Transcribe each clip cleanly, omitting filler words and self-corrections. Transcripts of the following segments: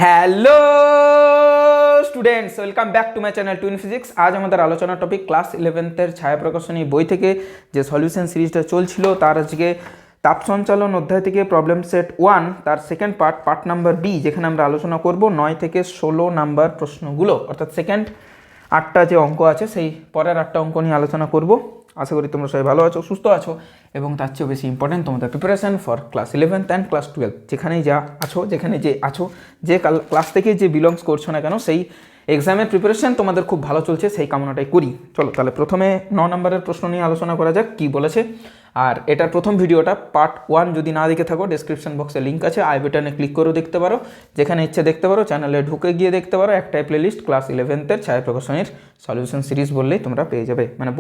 Hello students, welcome back to my channel twin physics. আজ আমাদের আলোচনার টপিক ক্লাস 11-এর ছায়া প্রকাশনী বই থেকে যে সলিউশন সিরিজটা চলছিল তার আজকে তাপ সঞ্চালন অধ্যায় থেকে প্রবলেম সেট 1 তার সেকেন্ড পার্ট নাম্বার বি, যেখানে আমরা আলোচনা করব 9 থেকে 16 নাম্বার প্রশ্নগুলো, অর্থাৎ সেকেন্ড 8টা যে অঙ্ক আছে সেই পরের 8টা অঙ্ক নিয়ে আলোচনা করব। আশা করি তোমরা সবাই ভালো আছো, সুস্থ আছো এবং তার চেয়েও বেশি ইম্পর্টেন্ট তোমাদের preparation for class 11 and class 12। যেখানেই আছো যে ক্লাস থেকে যে বিলংস করছো না কেন, সেই এক্সামের প্রিপারেশন তোমাদের খুব ভালো চলছে, সেই কামনাটাই করি। চলো তাহলে প্রথমে 9 নম্বরের প্রশ্ন নিয়ে আলোচনা করা যাক কি বলেছে। আর এটার প্রথম ভিডিওটা পার্ট 1 যদি না দেখে থাকো, ডেসক্রিপশন বক্সে লিঙ্ক আছে, আই বাটনে ক্লিক করেও দেখতে পারো, যেখানে ইচ্ছে দেখতে পারো। চ্যানেলে ঢুকে গিয়ে দেখতে পারো, একটাই প্লেলিস্ট ক্লাস 11-এর ছায়া প্রকাশনীর সলিউশন সিরিজ বললেই তোমরা পেয়ে যাবে। মানে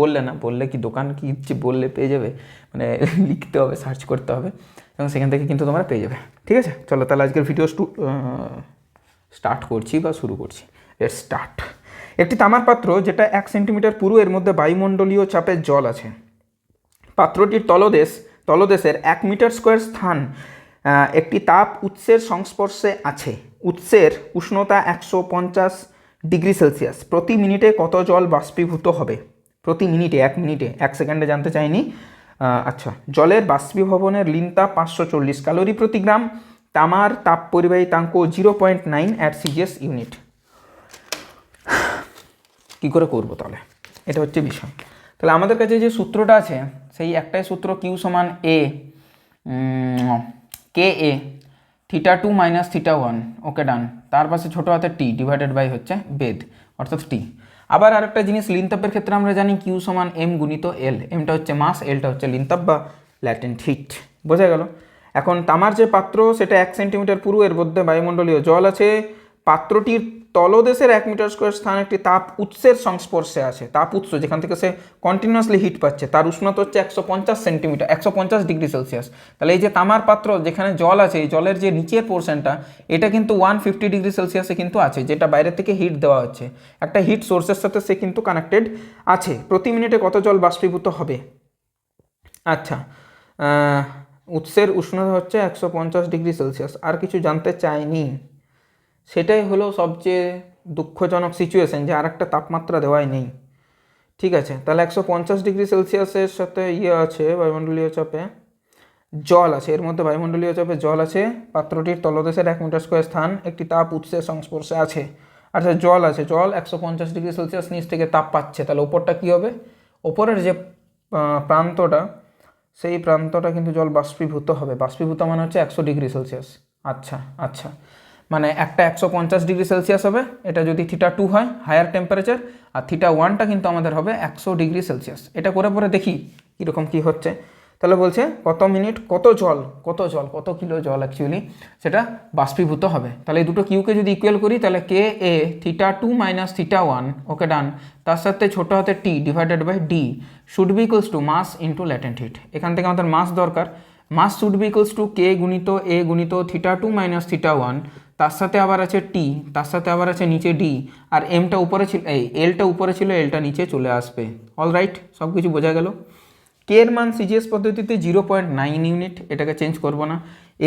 বললে কি দোকান কি ইচ্ছে, বললে পেয়ে যাবে, মানে লিখতে হবে, সার্চ করতে হবে এবং সেখান থেকে কিন্তু তোমরা পেয়ে যাবে। ঠিক আছে, চলো তাহলে আজকের ভিডিও স্টার্ট করছি বা শুরু করছি। Let's start. একটি তামার পাত্র যেটা 1 সেন্টিমিটার পুরু, এর মধ্যে বায়ুমণ্ডলীয় চাপের জল আছে। পাত্রটির তলদেশের 1 মিটার স্কোয়ার স্থান একটি তাপ উৎসের সংস্পর্শে আছে। উৎসের উষ্ণতা 150 ডিগ্রি সেলসিয়াস। প্রতি মিনিটে কত জল বাষ্পীভূত হবে? প্রতি মিনিটে, 1 মিনিটে, 1 সেকেন্ডে জানতে চাইনি। আচ্ছা, জলের বাষ্পীভবনের লিনতাপ 540 ক্যালোরি প্রতি গ্রাম। তামার তাপ পরিবাহিতাঙ্ক 0.9 অ্যাট সিজিএস ইউনিট। কী করে করবো তাহলে? এটা হচ্ছে বিষয়। তাহলে আমাদের কাছে যে সূত্রটা আছে সেই একটাই সূত্র, কিউ সমান এ কে এ θ2 মাইনাস θ1। ওকে ডান। তার পাশে ছোটো হাতে টি ডিভাইডেড বাই হচ্ছে বেদ, অর্থাৎ টি। আবার আরেকটা জিনিস, লিনতাপের ক্ষেত্রে আমরা জানি কিউ সমান এম গুণিত এল। এমটা হচ্ছে মাস, এলটা হচ্ছে লিনতাপ বা ল্যাটেন্ট হিট। বোঝা গেল? এখন তামার যে পাত্র সেটা 1 সেন্টিমিটার পুরু, এর মধ্যে বায়ুমণ্ডলীয় জল আছে। পাত্রটির তলদেশের 1 মিটার স্কোয়ার স্থান একটি তাপ উৎসের সংস্পর্শে আছে। তাপ উৎস যেখান থেকে সে কন্টিনিউয়াসলি হিট পাচ্ছে, তার উষ্ণতা হচ্ছে 150 ডিগ্রি সেলসিয়াস। তাহলে এই যে তামার পাত্র যেখানে জল আছে, এই জলের যে নিচের পোর্শনটা, এটা কিন্তু 150 ডিগ্রি সেলসিয়াসে কিন্তু আছে, যেটা বাইরে থেকে হিট দেওয়া হচ্ছে, একটা হিট সোর্সের সাথে সে কিন্তু কানেক্টেড আছে। প্রতি মিনিটে কত জল বাষ্পীভূত হবে? আচ্ছা, উৎসের উষ্ণতা হচ্ছে 150 ডিগ্রি সেলসিয়াস। আর কিছু জানতে চাইনি। সেটাই হলো সবচেয়ে দুঃখজনক সিচুয়েশন, যে আর একটা তাপমাত্রা দেওয়াই নেই। ঠিক আছে, তাহলে 150 ডিগ্রি সেলসিয়াসের সাথে আছে বায়ুমণ্ডলীয় চাপে জল আছে, এর মধ্যে বায়ুমণ্ডলীয় চাপে জল আছে। পাত্রটির তলদেশের 1 মিটার স্কোয়ার স্থান একটি তাপ উৎসের সংস্পর্শে আছে। আচ্ছা, জল আছে, জল 150 ডিগ্রি সেলসিয়াস নিচ থেকে তাপ পাচ্ছে, তাহলে ওপরটা কী হবে? ওপরের যে প্রান্তটা, সেই প্রান্তটা কিন্তু জল বাষ্পীভূত হবে। বাষ্পীভূত মানে হচ্ছে 100 ডিগ্রি সেলসিয়াস। আচ্ছা, মানে একটা 150 ডিগ্রি সেলসিয়াস হবে, এটা যদি θ2 হয় হায়ার টেম্পারেচার, আর θ1টা কিন্তু আমাদের হবে 100 ডিগ্রি সেলসিয়াস। এটা করে পরে দেখি কীরকম কী হচ্ছে। তাহলে বলছে কত মিনিট কত কিলো জল অ্যাকচুয়ালি সেটা বাষ্পীভূত হবে। তাহলে এই দুটো কিউকে যদি ইকুয়াল করি, তাহলে কে এ θ2 মাইনাস θ1, ওকে ডান, তার সাথে ছোটো হাতে T divided by D should be equals to mass into latent heat. এখান থেকে আমাদের মাস দরকার। Mass should be equals to K গুণিত এ গুণিত θ2 মাইনাস θ1, তার সাথে আবার আছে টি, তার সাথে আবার আছে নিচে ডি, আর এমটা উপরে ছিল, এই এলটা উপরে ছিল, এলটা নিচে চলে আসবে। অল রাইট, সব কিছু বোঝা গেল। কে এর মান সিজিএস পদ্ধতিতে 0.9 ইউনিট, এটাকে চেঞ্জ করব না।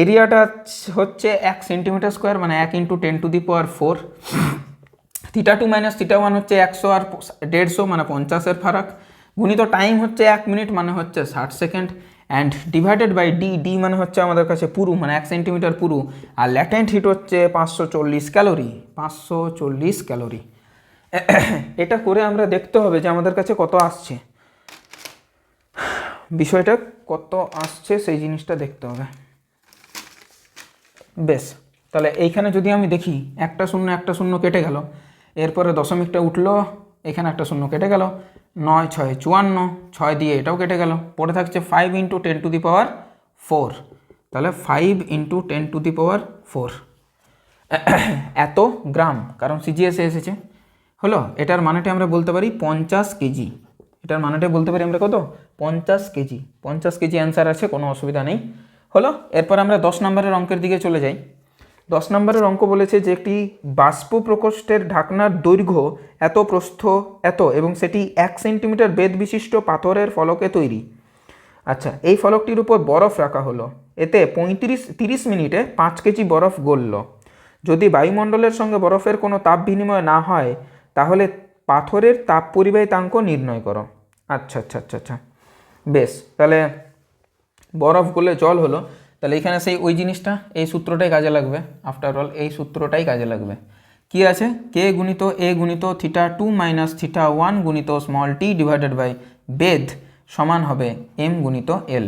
এরিয়াটা হচ্ছে 1 সেন্টিমিটার স্কোয়ার, মানে 1 × 10⁴। θ2 মাইনাস θ1 হচ্ছে 100 আর 150, মানে 50-এর ফারাক, গুণিত টাইম হচ্ছে 1 মিনিট, মানে হচ্ছে 60 second, and divided by D মানে হচ্ছে আমাদের কাছে পুরু, মানে 1 সেন্টিমিটার পুরু, আর ল্যাটেন্ট হিট হচ্ছে 540 ক্যালোরি। এটা করে আমরা দেখতে হবে যে আমাদের কাছে কত আসছে, বিষয়টা কত আসছে সেই জিনিসটা দেখতে হবে। বেশ, তাহলে এইখানে যদি আমি দেখি, একটা শূন্য কেটে গেল, এরপরে দশমিকটা উঠলো, এখানে একটা শূন্য কেটে গেল, 9 × 6 = 54, 6 দিয়ে এটাও কেটে গেল, পড়ে থাকছে 5 × 10⁴। তাহলে 5 × 10⁴ এত গ্রাম, কারণ সিজিএসে এসেছে। হলো, এটার মানেটা আমরা বলতে পারি 50 কেজি। এটার মানেটা বলতে পারি আমরা কত? 50 কেজি। 50 কেজি অ্যান্সার আছে, কোনো অসুবিধা নেই। হলো, এরপর আমরা 10 নম্বরের অঙ্কের দিকে চলে যাই। 10 নম্বরের অঙ্ক বলেছে যে একটি বাষ্প প্রকোষ্ঠের ঢাকনার দৈর্ঘ্য এত, প্রস্থ এত, এবং সেটি 1 সেন্টিমিটার বেধ বিশিষ্ট পাথরের ফলকে তৈরি। আচ্ছা, এই ফলকটির উপর বরফ রাখা হলো। এতে 30 মিনিটে 5 কেজি বরফ গলল। যদি বায়ুমণ্ডলের সঙ্গে বরফের কোনো তাপ বিনিময় না হয় তাহলে পাথরের তাপ পরিবাহিতাঙ্ক নির্ণয় করো। আচ্ছা আচ্ছা আচ্ছা আচ্ছা, বেশ, তাহলে বরফ গলে জল হলো, তাহলে এখানে সেই ওই জিনিসটা, এই সূত্রটাই কাজে লাগবে। আফটার অল এই সূত্রটাই কাজে লাগবে। কি আছে? কে গুণিত এ গুণিত θ2 মাইনাস θ1 গুণিত স্মল টি ডিভাইডেড বাই বেধ সমান হবে এম গুণিত এল।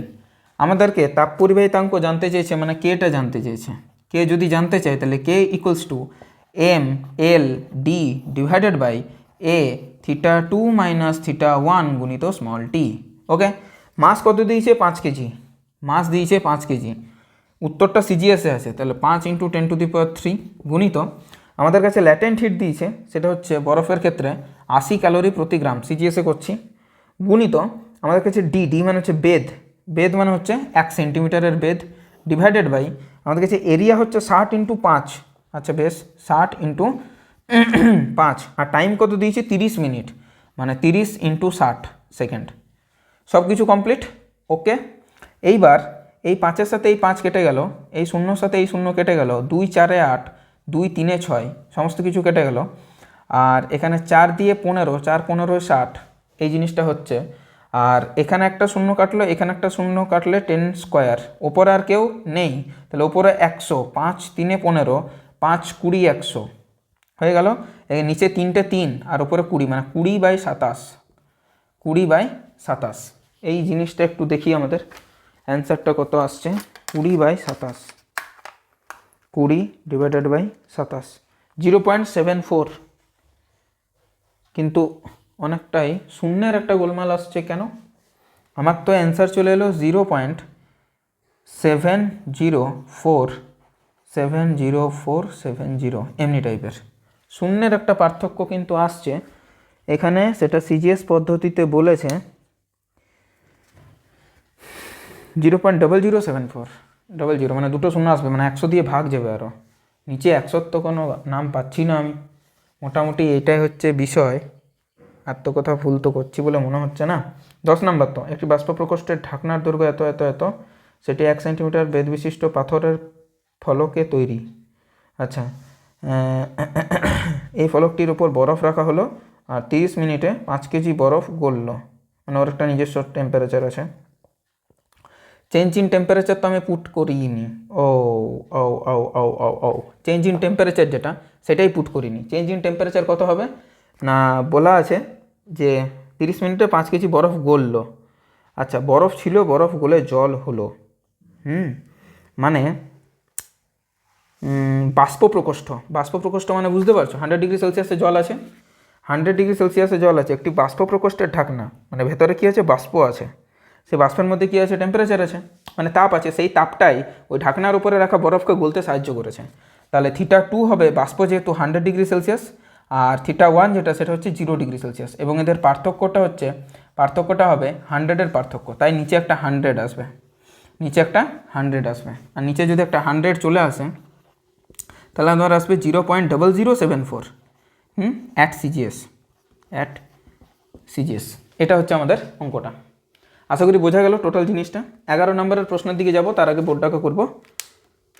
আমাদেরকে তাপ পরিবাহিতাঙ্ক জানতে চেয়েছে, মানে কেটা জানতে চেয়েছে। কে যদি জানতে চাই তাহলে K equals to M L D divided by A θ2 minus θ1 গুণিত স্মল টি। ওকে, মাস কত দিয়েছে? 5 কেজি। মাস দিয়েছে 5 কেজি। উত্তরটা সিজিএসে আছে, তাহলে 5 × 10⁻³ গুণিত আমাদের কাছে ল্যাটেন্ট হিট দিয়েছে, সেটা হচ্ছে বরফের ক্ষেত্রে 80 ক্যালোরি প্রতি গ্রাম, সিজিএসে করছি, গুণিত আমাদের কাছে ডি মানে হচ্ছে বেধ, বেধ মানে হচ্ছে 1 সেন্টিমিটারের বেধ, ডিভাইডেড বাই আমাদের কাছে এরিয়া হচ্ছে 60 × 5। আচ্ছা বেশ, 60 × 5, আর টাইম কত দিয়েছি? 30 মিনিট, মানে 30 × 60 সেকেন্ড। সব কিছু কমপ্লিট। ওকে, এইবার এই 5-এর সাথে এই 5 কেটে গেল, এই 0-র সাথে এই 0 কেটে গেল, 2 × 4 = 8, 2 × 3 = 6, সমস্ত কিছু কেটে গেল। আর এখানে 4 দিয়ে 15, 4 × 15 = 60, এই জিনিসটা হচ্ছে। আর এখানে একটা 0 কাটলো, এখানে একটা 0 কাটলে 10 স্কোয়ার, ওপরে আর কেউ নেই, তাহলে ওপরে 100, 5 × 3 = 15, 5 × 20 = 100 হয়ে গেল। নিচে 3টে 3 আর ওপরে 20, মানে 20/27, 20/27। এই জিনিসটা একটু দেখি, আমাদের অ্যান্সারটা কত আসছে? 20/27, 20 ডিভাইডেড বাই 27, 0.74। কিন্তু অনেকটাই শূন্যের একটা গোলমাল আসছে কেন? আমার তো অ্যান্সার চলে এলো 0.70470 এমনি টাইপের। শূন্যের একটা পার্থক্য কিন্তু আসছে এখানে, সেটা সিজিএস পদ্ধতিতে বলেছে 0.0074, মানে দুটো শূন্য আসবে, মানে 100 দিয়ে ভাগ যাবে, আরও নিচে 100 তো কোনো নাম পাচ্ছি না আমি। মোটামুটি এটাই হচ্ছে বিষয়। আর তো কথা ভুল তো করছি বলে মনে হচ্ছে না। 10 নম্বর তো, একটি বাষ্প প্রকোষ্ঠের ঢাকনার দৈর্ঘ্য এত এত এত, সেটি 1 সেন্টিমিটার বেধ বিশিষ্ট পাথরের ফলকে তৈরি। আচ্ছা, এই ফলকটির উপর বরফ রাখা হলো, আর 30 মিনিটে 5 কেজি বরফ গলল, মানে ওর একটা নিজস্ব টেম্পারেচার আছে। চেঞ্জ ইন টেম্পারেচার তো আমি পুট করিনি। ও ও ও ও ও ও চেঞ্জ ইন টেম্পারেচার যেটা, সেটাই পুট করিনি। চেঞ্জ ইন টেম্পারেচার কত হবে না, বলা আছে যে 30 মিনিটে 5 কেজি বরফ গলল। আচ্ছা, বরফ ছিল, বরফ গলে জল হলো। মানে বাষ্প প্রকোষ্ঠ মানে বুঝতে পারছো, 100 ডিগ্রি সেলসিয়াসে জল আছে, 100 ডিগ্রি সেলসিয়াসে জল আছে, একটি বাষ্প প্রকোষ্ঠের ঢাকনা, মানে ভেতরে কী আছে? বাষ্প আছে। সেই বাষ্পের মধ্যে কী আছে? টেম্পারেচার আছে, মানে তাপ আছে। সেই তাপটাই ওই ঢাকনার উপরে রাখা বরফকে গলতে সাহায্য করেছে। তাহলে θ2 হবে বাষ্প যেহেতু 100 ডিগ্রি সেলসিয়াস, আর θ1 যেটা সেটা হচ্ছে 0 ডিগ্রি সেলসিয়াস, এবং এদের পার্থক্যটা হবে 100-এর পার্থক্য, তাই নিচে একটা 100 আসবে, আর নিচে যদি একটা 100 চলে আসে তাহলে আমার আসবে 0.0074 অ্যাট সিজিএস। এটা হচ্ছে আমাদের অঙ্কটা। আশা করি বোঝা গেল টোটাল জিনিসটা। 11 নম্বরের প্রশ্নের দিকে যাব, তার আগে বোর্ডটাকে করব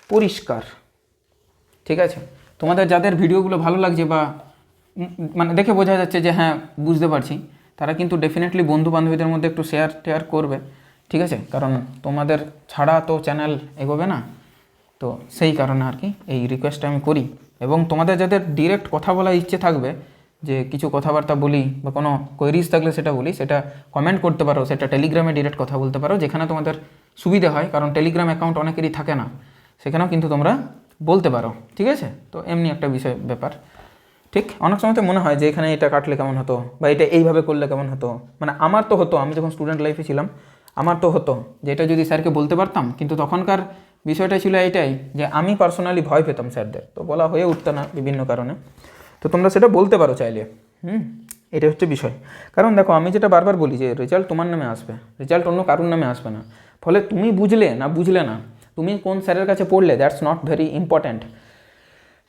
পরিষ্কার। ঠিক আছে, তোমাদের যাদের ভিডিওগুলো ভালো লাগছে বা মানে দেখে বোঝা যাচ্ছে যে হ্যাঁ বুঝতে পারছি, তারা কিন্তু ডেফিনেটলি বন্ধু বান্ধবীদের মধ্যে একটু শেয়ার করবে। ঠিক আছে, কারণ তোমাদের ছাড়া তো চ্যানেল এগোবে না, তো সেই কারণে আর কি এই রিকোয়েস্টটা আমি করি। এবং তোমাদের যাদের ডিরেক্ট কথা বলার ইচ্ছে থাকবে, যে কিছু কথাবার্তা বলি বা কোনো কোয়েরিজ থাকলে সেটা বলি, সেটা কমেন্ট করতে পারো, সেটা টেলিগ্রামে ডিরেক্ট কথা বলতে পারো, যেখানে তোমাদের সুবিধা হয়, কারণ টেলিগ্রাম অ্যাকাউন্ট অনেকেরই থাকে না, সেখানেও কিন্তু তোমরা বলতে পারো। ঠিক আছে, তো এমনি একটা ব্যাপার। ঠিক, অনেক সময় তো মনে হয় যে এখানে এটা কাটলে কেমন হতো, বা এটা এইভাবে করলে কেমন হতো। মানে আমার তো হতো, আমি যখন স্টুডেন্ট লাইফে ছিলাম আমার তো হতো যে এটা যদি স্যারকে বলতে পারতাম, কিন্তু তখনকার বিষয়টা ছিল এটাই যে আমি পার্সোনালি ভয় পেতাম স্যারদের, তো বলা হয়ে উঠতো না বিভিন্ন কারণে। তো তোমরা সেটা বলতে পারো চাইলে। এটা হচ্ছে বিষয়। কারণ দেখো, আমি যেটা বারবার বলি যে রেজাল্ট তোমার নামে আসবে, রেজাল্ট অন্য কারোর নামে আসবে না। ফলে তুমি বুঝলে না, তুমি কোন স্যারের কাছে পড়লে, দ্যাটস নট ভেরি ইম্পর্ট্যান্ট।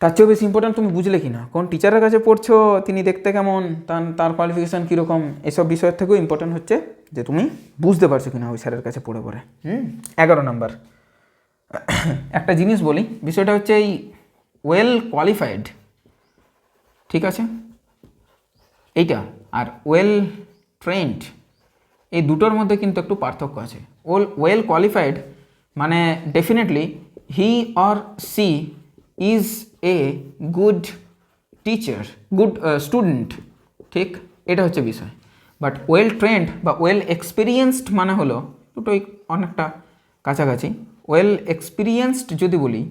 তার চেয়েও বেশি ইম্পর্ট্যান্ট তুমি বুঝলে কি না, কোন টিচারের কাছে পড়ছো, তিনি দেখতে কেমন, তার কোয়ালিফিকেশান কীরকম, এসব বিষয়ের থেকেও ইম্পর্ট্যান্ট হচ্ছে যে তুমি বুঝতে পারছো কিনা ওই স্যারের কাছে পড়ে 11 নাম্বার। একটা জিনিস বলি, বিষয়টা হচ্ছে এই ওয়েল কোয়ালিফাইড, ঠিক আছে, এইটা আর ওয়েল ট্রেন্ড, এই দুটোর মধ্যে কিন্তু একটু পার্থক্য আছে। ওয়েল কোয়ালিফাইড মানে definitely he or she is a good teacher, good student, ঠিক, এটা হচ্ছে বিষয়। বাট ওয়েল ট্রেন্ড বা ওয়েল এক্সপিরিয়েন্সড মানে হলো দুটোই অনেকটা কাছাকাছি। ওয়েল এক্সপিরিয়েন্সড যদি বলি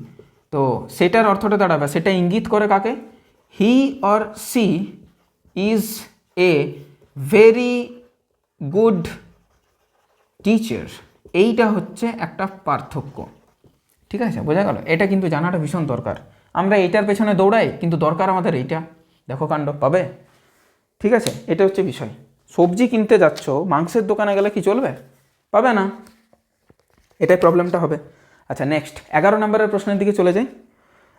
তো সেটার অর্থটা দাঁড়াবে, সেটা ইঙ্গিত করে কাকে, he or she is a very good teacher, এইটা হচ্ছে একটা পার্থক্য, ঠিক আছে, বোঝা গেল? এটা কিন্তু জানাটা ভীষণ দরকার। আমরা এইটার পেছনে দৌড়াই কিন্তু দরকার আমাদের এইটা, দেখো কাণ্ড পাবে, ঠিক আছে, এটা হচ্ছে বিষয়। সবজি কিনতে যাচ্ছ, মাংসের দোকানে গেলে কি চলবে? পাবে না, এটাই প্রবলেমটা হবে। আচ্ছা নেক্সট 11 নম্বরের প্রশ্নের দিকে চলে যাই।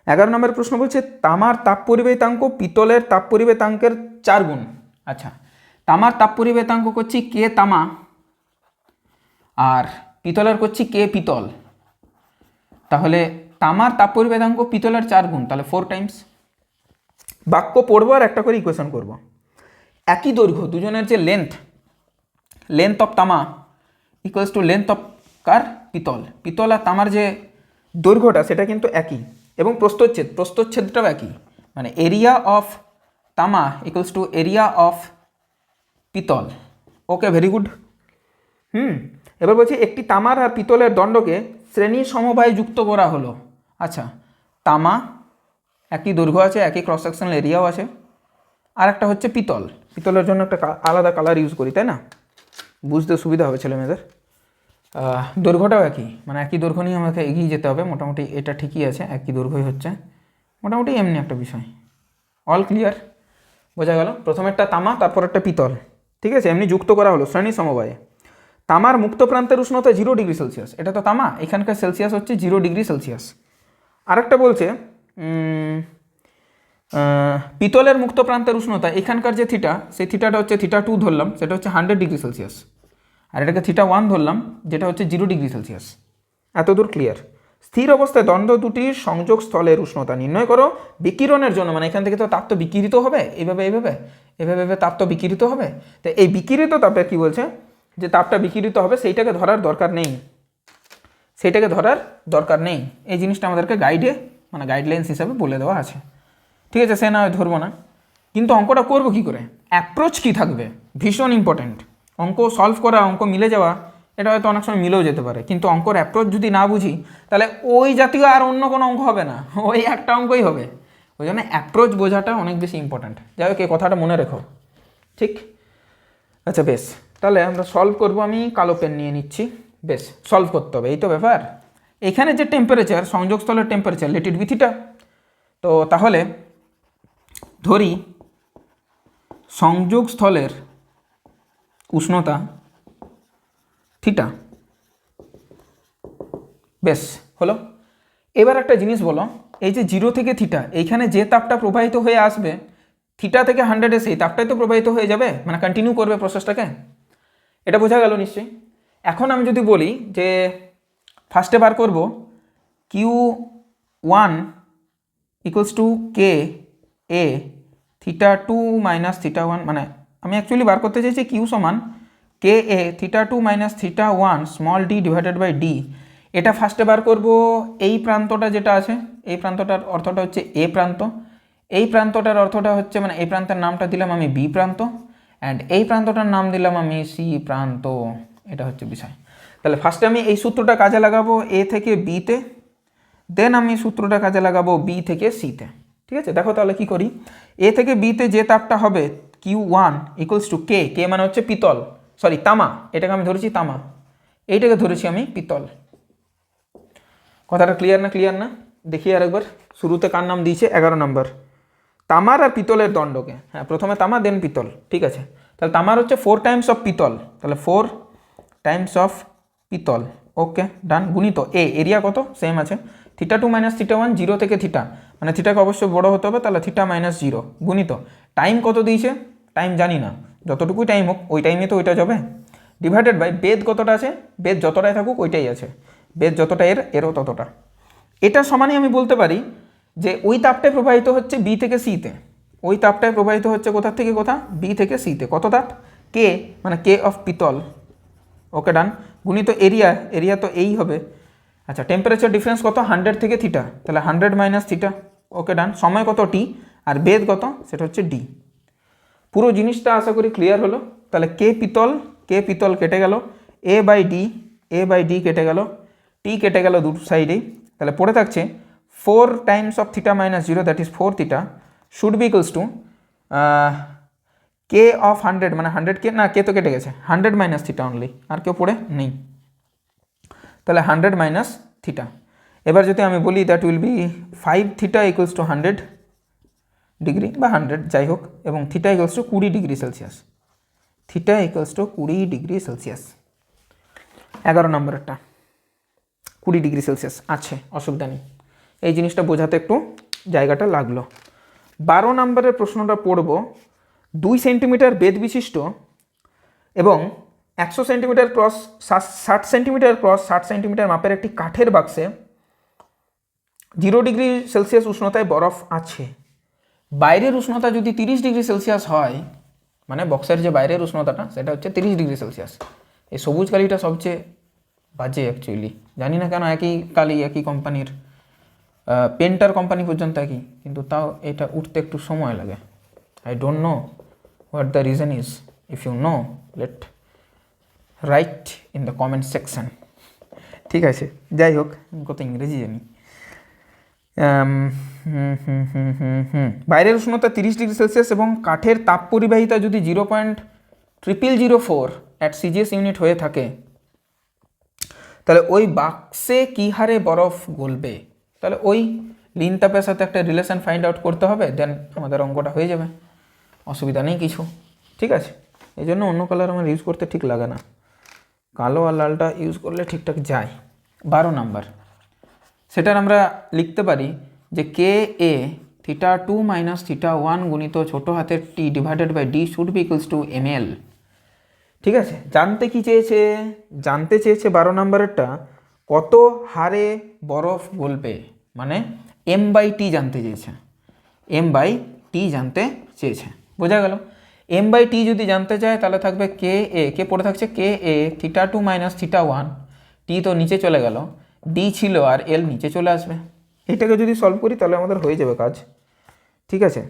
11 নম্বরের প্রশ্ন বলছে তামার তাপ পরিবেতাঙ্ক পিতলের তাপ পরিবেতাঙ্কের 4 গুণ। আচ্ছা, তামার তাপ পরিবেতাঙ্ক করছি কে তামা, আর পিতলের করছি কে পিতল। তাহলে তামার তাপ পরিবেদাঙ্ক পিতলের 4 গুণ, তাহলে 4 টাইমস। বাক্য পড়বো আর একটা করে ইকুয়েশন করব। একই দৈর্ঘ্য দুজনের যে লেন্থ অফ তামা ইকুয়ালস টু লেন্থ অফ কার, পিতল। পিতল আর তামার যে দৈর্ঘ্যটা সেটা কিন্তু একই, এবং প্রস্থচ্ছেদটাও একই, মানে এরিয়া অফ তামা ইকুয়ালস টু এরিয়া অফ পিতল। ওকে, ভেরি গুড। এবার বলছি একটি তামার আর পিতলের দণ্ডকে শ্রেণী সমবায়ে যুক্ত করা হলো। আচ্ছা, তামা একই দৈর্ঘ্য আছে, একই ক্রস সেকশনাল এরিয়াও আছে, আর একটা হচ্ছে পিতল। পিতলের জন্য একটা আলাদা কালার ইউজ করি, তাই না, বুঝতে সুবিধা হবে ছেলেমেয়েদের। দৈর্ঘ্যটাও একই, মানে একই দৈর্ঘ্য নিয়ে আমাকে এগিয়ে যেতে হবে। মোটামুটি এটা ঠিকই আছে, একই দৈর্ঘ্যই হচ্ছে, মোটামুটি এমনি একটা বিষয়। অল ক্লিয়ার, বোঝা গেল? প্রথমেরটা তামা, তারপর একটা পিতল, ঠিক আছে, এমনি যুক্ত করা হলো শ্রেণী সমবায়ে। তামার মুক্ত প্রান্তের উষ্ণতা 0 ডিগ্রি সেলসিয়াস, এটা তো তামা, এখানকার সেলসিয়াস হচ্ছে 0 ডিগ্রি সেলসিয়াস। আরেকটা বলছে পিতলের মুক্ত প্রান্তের উষ্ণতা, এখানকার যে থিটা, সেই থিটাটা হচ্ছে থিটা 2 ধরলাম, সেটা হচ্ছে 100 ডিগ্রি সেলসিয়াস, আর এটাকে থিটা 1 ধরলাম, যেটা হচ্ছে 0 ডিগ্রি সেলসিয়াস। এতদূর ক্লিয়ার? স্থির অবস্থায় দণ্ড দুটির সংযোগ স্থলের উষ্ণতা নির্ণয় করো বিকিরণের জন্য, মানে এখান থেকে তো তাপ তো বিকিরিত হবে, এইভাবে এইভাবে এভাবে এভাবে তাপ তো বিকিরিত হবে। তো এই বিকিরিত তাপে কি বলছে, যে তাপটা বিকিরিত হবে সেইটাকে ধরার দরকার নেই, সেইটাকে ধরার দরকার নেই, এই জিনিসটা আমাদেরকে গাইডে মানে গাইডলাইন্স হিসাবে বলে দেওয়া আছে, ঠিক আছে, সে না হয় ধরবো না। কিন্তু অঙ্কটা করবো কী করে, অ্যাপ্রোচ কী থাকবে, ভীষণ ইম্পর্ট্যান্ট। অঙ্ক সলভ করা, অঙ্ক মিলে যাওয়া, এটা হয়তো অনেক সময় মিলেও যেতে পারে, কিন্তু অঙ্কর অ্যাপ্রোচ যদি না বুঝি তাহলে ওই জাতীয় আর অন্য কোনো অঙ্ক হবে না, ওই একটা অঙ্কই হবে। ওই জন্য অ্যাপ্রোচ বোঝাটা অনেক বেশি ইম্পর্ট্যান্ট। যাই হোক, এই কথাটা মনে রেখো, ঠিক? আচ্ছা বেশ, তাহলে আমরা সলভ করব। আমি কালো পেন নিয়ে নিচ্ছি। বেশ, সলভ করতে হবে, এই তো ব্যাপার। এখানে যে টেম্পারেচার, সংযোগস্থলের temperature, let it be theta. তো তাহলে ধরি সংযোগস্থলের উষ্ণতা থিটা। বেশ, হলো। এবার একটা জিনিস বলো, এই যে 0 থেকে থিটা, এইখানে যে তাপটা প্রবাহিত হয়ে আসবে, থিটা থেকে 100 সেই তাপটাই তো প্রবাহিত হয়ে যাবে, মানে কন্টিনিউ করবে প্রসেসটাকে। এটা বোঝা গেল নিশ্চয়ই? এখন আমি যদি বলি যে ফার্স্টে বার করব Q1 equals to K A theta 2 minus theta 1, মানে আমি অ্যাকচুয়ালি বার করতে চাইছি কিউ সমান K A theta 2 minus theta 1 small D divided by D. এটা ফার্স্টে বার করব। এই প্রান্তটা যেটা আছে, এই প্রান্তটার অর্থটা হচ্ছে এ প্রান্ত, এই প্রান্তটার অর্থটা হচ্ছে, মানে এই প্রান্তের নামটা দিলাম আমি বি প্রান্ত, অ্যান্ড এই প্রান্তটার নাম দিলাম আমি সি প্রান্ত। এটা হচ্ছে বিষয়। তাহলে ফার্স্টে আমি এই সূত্রটা কাজে লাগাবো এ থেকে বিতে, দেন আমি সূত্রটা কাজে লাগাবো বি থেকে সিতে, ঠিক আছে? দেখো তাহলে কি করি, এ থেকে বিতে যে তাপটা হবে Q1 ইকুয়ালস টু কে, কে মানে হচ্ছে পিতল, সরি তামা, এটাকে আমি ধরেছি তামা, এইটাকে ধরেছি আমি পিতল। কথাটা ক্লিয়ার না? ক্লিয়ার না? দেখি আর একবার, শুরুতে কার নাম দিয়েছে, 11 নম্বর, তামার আর পিতলের দণ্ডকে। হ্যাঁ, প্রথমে তামা দেন পিতল, ঠিক আছে। তাহলে তামার হচ্ছে 4 টাইমস অফ পিতল, তাহলে 4 টাইমস অফ পিতল, ওকে ডান। গুণিত এ, এরিয়া কত সেম আছে, থিটা 2 মাইনাস থিটা 1, 0 থেকে থিটা, মানে থিটাকে অবশ্যই বড় হতে হবে, তাহলে থিটা মাইনাস 0, গুণিত টাইম কত দিয়েছে, টাইম জানি না, যতটুকুই টাইম হোক ওই টাইমে তো ওইটা যাবে, ডিভাইডেড বাই বেদ কতটা আছে, বেদ যতটাই থাকুক ওইটাই আছে, বেদ যতটা এরও ততটা। এটা সমানই আমি বলতে পারি যে ওই তাপটাই প্রবাহিত হচ্ছে বি থেকে সিতে, ওই তাপটাই প্রবাহিত হচ্ছে কোথা থেকে কোথা, বি থেকে সিতে। কত তাপ? কে, মানে কে অফ পিতল, ওকে ডান, গুণিত এরিয়া, এরিয়া তো এই হবে। আচ্ছা, টেম্পারেচার ডিফারেন্স কত? 100 থেকে থিটা, তাহলে 100 মাইনাস থিটা, ওকে ডান। সময় কত? টি, আর বেদ কত? সেটা হচ্ছে ডি। পুরো জিনিসটা আশা করি ক্লিয়ার হলো। তাহলে কে পিতল কেটে গেল, এ বাই ডি কেটে গেল, টি কেটে গেল দুটো সাইডেই। তাহলে পড়ে থাকছে 4 Times of theta minus 0, that is 4 theta, should be equals to K of 100, মানে 100 কে, না কে তো কেটে গেছে, 100 মাইনাস থিটা অনলি, আর কেউ পড়ে নেই। তাহলে 100 মাইনাস থিটা। এবার যদি আমি বলি that will B 5 theta equals to 100 degree বা 100 যাই হোক, এবং theta equals to 20 degree Celsius, theta equals to 20 degree Celsius. 11 নম্বরেরটা 20 degree Celsius আছে, অসুবিধা নেই। এই জিনিসটা বোঝাতে একটু জায়গাটা লাগলো। 12 নম্বরের প্রশ্নটা পড়ব। 2 সেন্টিমিটার বেদ বিশিষ্ট এবং 100 centimetre cross 60 centimetre cross 60 centimetre মাপের একটি কাঠের বাক্সে 0 ডিগ্রি সেলসিয়াস উষ্ণতায় বরফ আছে। বাইরের উষ্ণতা যদি 30 ডিগ্রি সেলসিয়াস হয়, মানে বক্সের যে বাইরের উষ্ণতাটা সেটা হচ্ছে 30 ডিগ্রি সেলসিয়াস। এই সবুজ কালিটা সবচেয়ে বাজে অ্যাকচুয়ালি, জানি না কেন, একই কালি একই কোম্পানির, পেন্টার কোম্পানি পর্যন্ত একই, কিন্তু তাও এটা উঠতে একটু সময় লাগে। I don't know what the reason is, if you know let right in the comment section. ঠিক আছে, যাই হোক, কত ইংরেজি জানি। বাইরের উষ্ণতা 30 ডিগ্রি সেলসিয়াস এবং কাঠের তাপ পরিবাহিতা যদি 0.0004 অ্যাট সিজিএস ইউনিট হয়ে থাকে, তাহলে ওই বাক্সে কী হারে বরফ গলবে। তাহলে ওই লিন তাপের সাথে একটা রিলেশন ফাইন্ড আউট করতে হবে, দেন আমাদের অঙ্কটা হয়ে যাবে, অসুবিধা নেই কিছু। ঠিক আছে, এই জন্য অন্য কালার আমার ইউজ করতে ঠিক লাগে না, কালো আর লালটা ইউজ করলে ঠিকঠাক যায়। 12 নাম্বার, সেটার আমরা লিখতে পারি যে K A theta 2 minus theta 1 গুণিত ছোট হাতের T divided by D should be equals to ml। ঠিক আছে, জানতে কি চেয়েছে? জানতে চেয়েছে 12 নম্বরেরটা কত হারে বরফ গলবে, মানে এম বাই টি জানতে চেয়েছে, এম বাই টি জানতে চেয়েছে, বোঝা গেল। এম বাই টি যদি জানতে চায় তাহলে থাকবে কে এ, কে পড়ে থাকছে কে এ থিটা 2 মাইনাস থিটা 1, টি তো নিচে চলে গেল, ডি ছিল আর এল নিচে চলে আসবে। এটাকে যদি সলভ করি তাহলে আমাদের হয়ে যাবে কাজ। ঠিক আছে,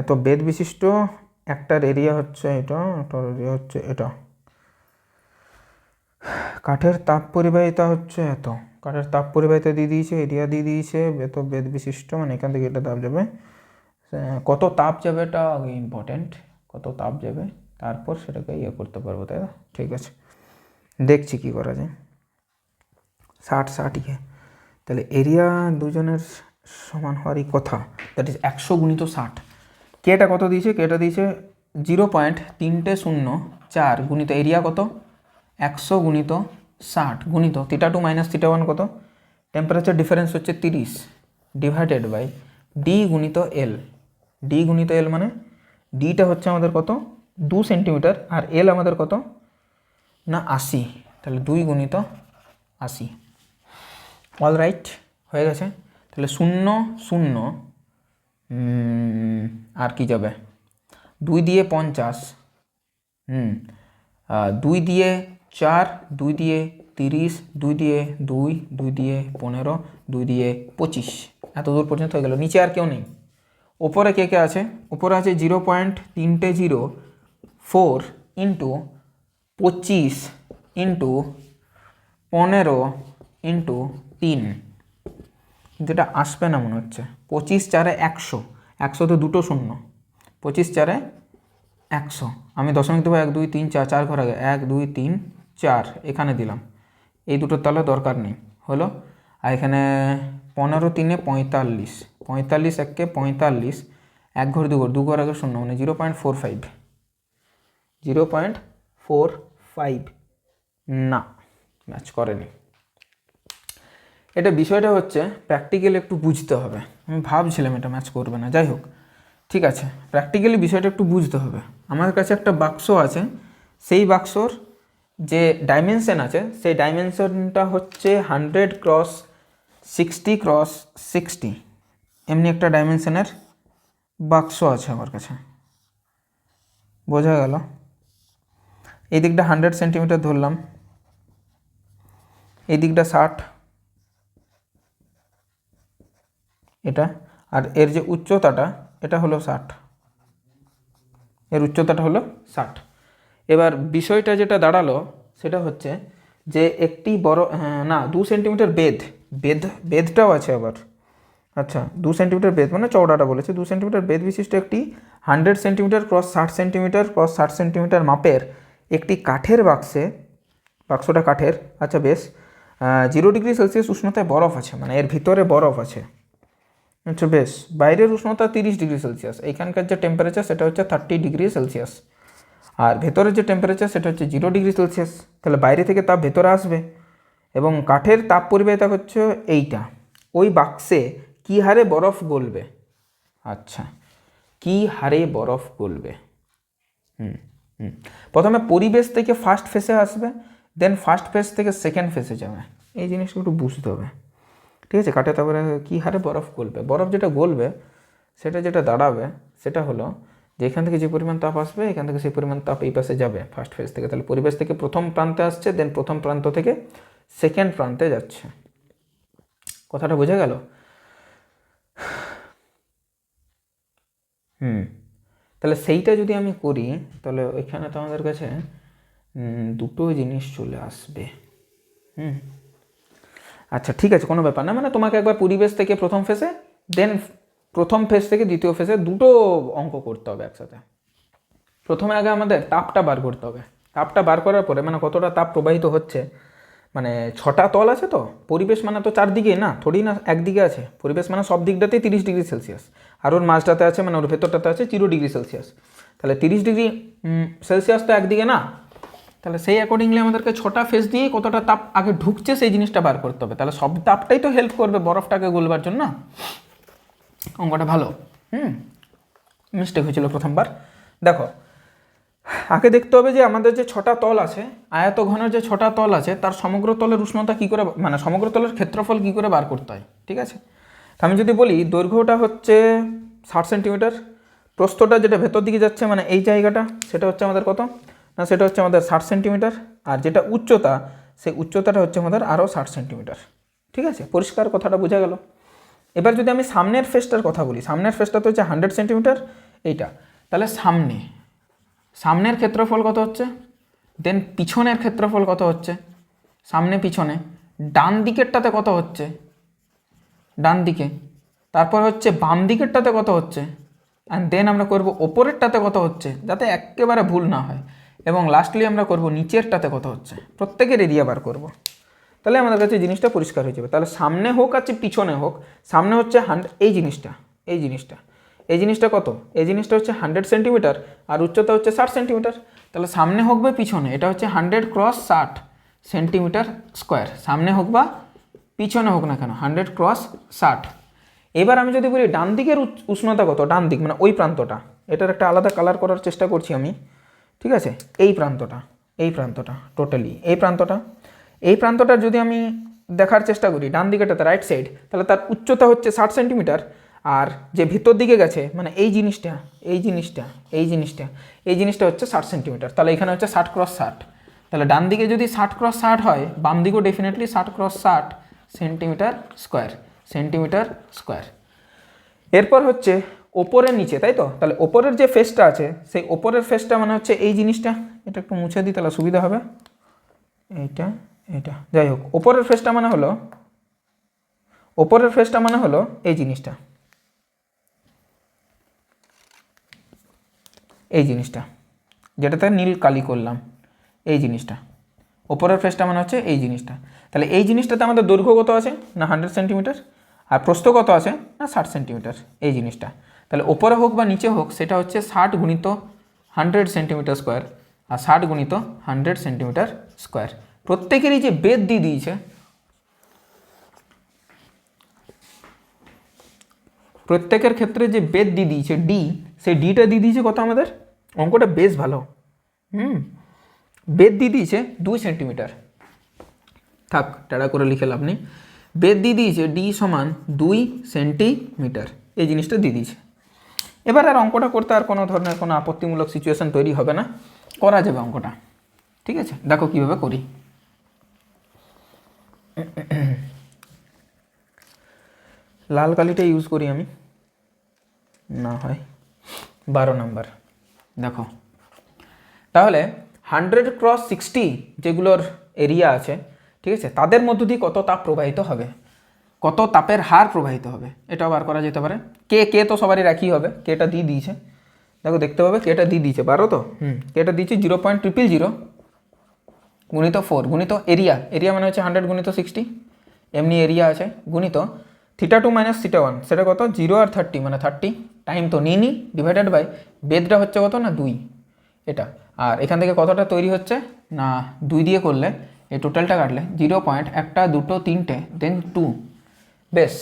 এত বেদ বিশিষ্ট একটার এরিয়া হচ্ছে এটা, একটার এরিয়া হচ্ছে এটা, কাঠের তাপ পরিবাহিতা হচ্ছে এত, কাঠের তাপ পরিবাহিতা দিয়ে দিয়েছে, এরিয়া দিয়ে দিয়েছে, এত বেদ বিশিষ্ট, মানে এখান থেকে এটা তাপ যাবে, কত তাপ যাবে এটা আগে ইম্পর্টেন্ট, কত তাপ যাবে, তারপর সেটাকে ইয়ে করতে পারবো, তাই না? ঠিক আছে, দেখছি কি করা যায়। 60 ইয়ে, তাহলে এরিয়া দুজনের সমান হওয়ারই কথা, দ্যাট ইজ 100 গুণিত 60। কেটা কত দিয়েছে? কেটা দিয়েছে 0.304 গুণিত এরিয়া কত 100 গুণিত 60 গুণিত থিটা 2 মাইনাস থিটা 1 কত, টেম্পারেচার ডিফারেন্স হচ্ছে 30 ডিভাইডেড বাই ডি গুণিত এল। ডি গুণিত এল মানে ডিটা হচ্ছে আমাদের কত 2 সেন্টিমিটার, আর এল আমাদের কত না 80, তাহলে 2 গুণিত 80। অল রাইট, হয়ে গেছে। তাহলে 0 0 আর কি যাবে 2 দিয়ে 50, 2 দিয়ে 4, 2 দিয়ে 30, 2 দিয়ে 2, 2 দিয়ে 15, 2 দিয়ে 25, এত দূর পর্যন্ত হয়ে গেল। নিচে আর কেউ নেই। ওপরে কে কে আছে? ওপরে আছে 0.304 ইন্টু 25 ইন্টু 15 ইন্টু 3, কিন্তু এটা আসবে না মনে হচ্ছে। 25 4 100, 100 তো দুটো শূন্য, 25 4 100, আমি দশমিক দেবো 1 2 3 4, 4 ঘর আগে 1 2 3 4 এখানে দিলাম, এই দুটোর তাহলে দরকার নেই, হলো। আর এখানে 15 3 45, 45 1 45, 1 ঘর 2 ঘর, 2 ঘর আগে শূন্য, মানে 0.45, 0.45 না, ম্যাচ করেনি। এটা বিষয়টা হচ্ছে প্র্যাকটিক্যালি একটু বুঝতে হবে, আমি ভাবছিলাম এটা ম্যাচ করবে না, যাই হোক ঠিক আছে, প্র্যাকটিক্যালি বিষয়টা একটু বুঝতে হবে। আমার কাছে একটা বাক্স আছে, সেই বাক্সর যে ডাইমেনশন আছে সেই ডাইমেনশনটা হচ্ছে 100x60x60, এমনি একটা ডাইমেনশনের বাক্স আছে আমার কাছে। বোঝা গেল? এই দিকটা 100 সেন্টিমিটার ধরলাম, এই দিকটা 60, এটা, আর এর যে উচ্চতাটা এটা হলো 60, এর উচ্চতাটা হলো 60। এবার বিষয়টা যেটা দাঁড়ালো সেটা হচ্ছে যে একটি বড়, না 2 সেন্টিমিটার বেধটাও আছে আবার। আচ্ছা, 2 সেন্টিমিটার বেধ মানে চওড়াটা বলেছে, 2 সেন্টিমিটার বেধ বিশিষ্ট একটি 100 centimetre cross 60 centimetre cross 60 centimetre মাপের একটি কাঠের বাক্সটা কাঠের। আচ্ছা বেশ, 0 ডিগ্রি সেলসিয়াস উষ্ণতায় বরফ আছে, মানে এর ভিতরে বরফ আছে। আচ্ছা বেশ, বাইরের উষ্ণতা 30 ডিগ্রি সেলসিয়াস, এইখানকার যে টেম্পারেচার সেটা হচ্ছে 30 ডিগ্রি সেলসিয়াস, আর ভেতরের যে টেম্পারেচার সেটা হচ্ছে 0 ডিগ্রি সেলসিয়াস। তাহলে বাইরে থেকে তাপ ভেতরে আসবে, এবং কাঠের তাপ পরিবাহিতা হচ্ছে এইটা। ওই বাক্সে কী হারে বরফ গলবে? আচ্ছা, কী হারে বরফ গলবে? প্রথমে পরিবেশ থেকে ফার্স্ট ফেসে আসবে, দেন ফার্স্ট ফেস থেকে সেকেন্ড ফেসে যাবে। এই জিনিসটা একটু বুঝতে হবে, ঠিক আছে? কাঠে তারপরে কী হারে বরফ গলবে, বরফ যেটা গলবে সেটা যেটা দাঁড়াবে সেটা হলো যে এখান থেকে যে পরিমাণ তাপ আসবে এখান থেকে সেই পরিমাণ তাপ এই পাশে যাবে ফার্স্ট ফেজ থেকে। তাহলে পরিবেশ থেকে প্রথম প্রান্তে আসছে, দেন প্রথম প্রান্ত থেকে সেকেন্ড প্রান্তে যাচ্ছে। কথাটা বোঝা গেল? তাহলে সেইটা যদি আমি করি তাহলে ওইখানে তো আমাদের কাছে দুটো জিনিস চলে আসবে। আচ্ছা ঠিক আছে, কোনো ব্যাপার না, মানে তোমাকে একবার পরিবেশ থেকে প্রথম ফেসে, দেন প্রথম ফেজ থেকে দ্বিতীয় ফেজে দুটো অঙ্ক করতে হবে একসাথে। প্রথমে আগে আমাদের তাপটা বার করতে হবে। তাপটা বার করার পরে মানে কতটা তাপ প্রবাহিত হচ্ছে, মানে 6টা তল আছে তো, পরিবেশ মানে তো চারদিকেই না, থোড়ি না একদিকে আছে। পরিবেশ মানে সব দিকটাতেই 30 ডিগ্রি সেলসিয়াস, আর ওর মাঝটাতে আছে মানে ওর ভেতরটাতে আছে 0 ডিগ্রি সেলসিয়াস। তাহলে 30 ডিগ্রি সেলসিয়াস তো একদিকে না, তাহলে সেই অ্যাকর্ডিংলি আমাদেরকে 6টা ফেজ দিয়ে কতটা তাপ আগে ঢুকছে সেই জিনিসটা বার করতে হবে। তাহলে সব তাপটাই তো হেল্প করবে বরফটাকে গলবার জন্য। অঙ্কটা ভালো। মিস্টেক হয়েছিল প্রথমবার। দেখো, আগে দেখতে হবে যে আমাদের যে 6টা তল আছে, আয়ত ঘনের যে 6টা তল আছে তার সমগ্র তলের উষ্ণতা কী করে, মানে সমগ্র তলের ক্ষেত্রফল কী করে বার করতে হয়, ঠিক আছে? তো আমি যদি বলি দৈর্ঘ্যটা হচ্ছে 60 সেন্টিমিটার, প্রস্থটা যেটা ভেতর দিকে যাচ্ছে মানে এই জায়গাটা সেটা হচ্ছে আমাদের কত না, সেটা হচ্ছে আমাদের 60 সেন্টিমিটার, আর যেটা উচ্চতা সেই উচ্চতাটা হচ্ছে আমাদের আরও 60 সেন্টিমিটার। ঠিক আছে, পরিষ্কার কথাটা বোঝা গেল? এবার যদি আমি সামনের ফেসটার কথা বলি, সামনের ফেসটা তো হচ্ছে 100 সেন্টিমিটার এইটা, তাহলে সামনের ক্ষেত্রফল কত হচ্ছে, দেন পিছনের ক্ষেত্রফল কত হচ্ছে, সামনে পিছনে, ডান দিকেরটাতে কত হচ্ছে, ডান দিকে, তারপর হচ্ছে বাম দিকেরটাতে কত হচ্ছে, অ্যান্ড দেন আমরা করব ওপরেরটাতে কত হচ্ছে, যাতে একেবারে ভুল না হয়, এবং লাস্টলি আমরা করব নিচেরটাতে কত হচ্ছে, প্রত্যেকের এরিয়া বার করব। তাহলে আমাদের কাছে জিনিসটা পরিষ্কার হয়ে যাবে। তাহলে সামনে হোক আর পিছনে হোক, সামনে হচ্ছে এই জিনিসটা কত, এই জিনিসটা হচ্ছে 100 সেন্টিমিটার, আর উচ্চতা হচ্ছে 60 সেন্টিমিটার। তাহলে সামনে হোক বা পিছনে, এটা হচ্ছে 100 ক্রস 60 সেন্টিমিটার স্কোয়ার, সামনে হোক বা পিছনে হোক না কেন 100 ক্রস 60। এবার আমি যদি বলি ডান দিকের উষ্ণতা কত, ডান দিক মানে ওই প্রান্তটা, এটার একটা আলাদা কালার করার চেষ্টা করছি আমি, ঠিক আছে? এই প্রান্তটা টোটালি এই প্রান্তটার যদি আমি দেখার চেষ্টা করি ডান দিকেটাতে, রাইট সাইড, তাহলে তার উচ্চতা হচ্ছে 60 সেন্টিমিটার, আর যে ভিতর দিকে গেছে মানে এই জিনিসটা হচ্ছে 60 সেন্টিমিটার। তাহলে এখানে হচ্ছে 60 ক্রস 60। তাহলে ডান দিকে যদি 60 ক্রস 60 হয়, বাম দিকেও ডেফিনেটলি 60 ক্রস 60 সেন্টিমিটার স্কোয়ার। এরপর হচ্ছে ওপরের নিচে, তাই তো? তাহলে ওপরের যে ফেসটা আছে সেই ওপরের ফেসটা মানে হচ্ছে এই জিনিসটা, এটা একটু মুছে দিই তাহলে সুবিধা হবে, এইটা যাই হোক, ওপরের ফেসটা মানে হলো এই জিনিসটা যেটাতে নীল কালি করলাম, এই জিনিসটা ওপরের ফেসটা মানে হচ্ছে এই জিনিসটা। তাহলে এই জিনিসটাতে আমাদের দৈর্ঘ্য কত আছে না 100 সেন্টিমিটার, আর প্রস্থ কত আছে না 60 সেন্টিমিটার, এই জিনিসটা। তাহলে ওপরে হোক বা নিচে হোক সেটা হচ্ছে 60 গুণিত 100 সেন্টিমিটার স্কোয়ার, আর 60 গুণিত 100 সেন্টিমিটার স্কোয়ার। প্রত্যেকেরই যে বেদ দিয়ে দিয়েছে, প্রত্যেকের ক্ষেত্রে যে বেদ দিয়ে দিয়েছে ডি, সেই ডিটা দিয়ে দিয়েছে কত আমাদের, অঙ্কটা বেশ ভালো। বেদ দিয়ে দিয়েছে 2 সেন্টিমিটার, থাক টাড়া করে লিখে লাভ নেই। বেদ দিয়ে দিয়েছে ডি সমান 2 সেন্টিমিটার, এই জিনিসটা দিয়ে দিয়েছে। এবার আর অঙ্কটা করতে আর কোনো ধরনের কোনো আপত্তিমূলক সিচুয়েশন তৈরি হবে না, করা যাবে অঙ্কটা। ঠিক আছে, দেখো কীভাবে করি। লাল কালিটা ইউজ করি আমি, না হয় 12 নাম্বার। দেখো তাহলে 100x60 যেগুলোর এরিয়া আছে, ঠিক আছে, তাদের মধ্য দিয়ে কত তাপ প্রবাহিত হবে, কত তাপের হার প্রবাহিত হবে, এটাও বার করা যেতে পারে। কে তো সবারই রাখি হবে, কেটা দিয়ে দিয়েছে, দেখো দেখতে পাবে কেটা দিয়ে দিয়েছে 12 তো, কেটা দিয়েছে 0.000 গুণিত 4 গুণিত এরিয়া মানে হচ্ছে 100 গুণিত 60, এমনি এরিয়া আছে, গুণিত θ2 মাইনাস θ1, সেটা কত 0 আর 30 মানে 30, টাইম তো নিই ডিভাইডেড বাই বেদটা হচ্ছে কত না 2, এটা। আর এখান থেকে কতটা তৈরি হচ্ছে না 2 দিয়ে করলে এই টোটালটা কাটলে 0. 1 2 3 দেন 2, বেশ।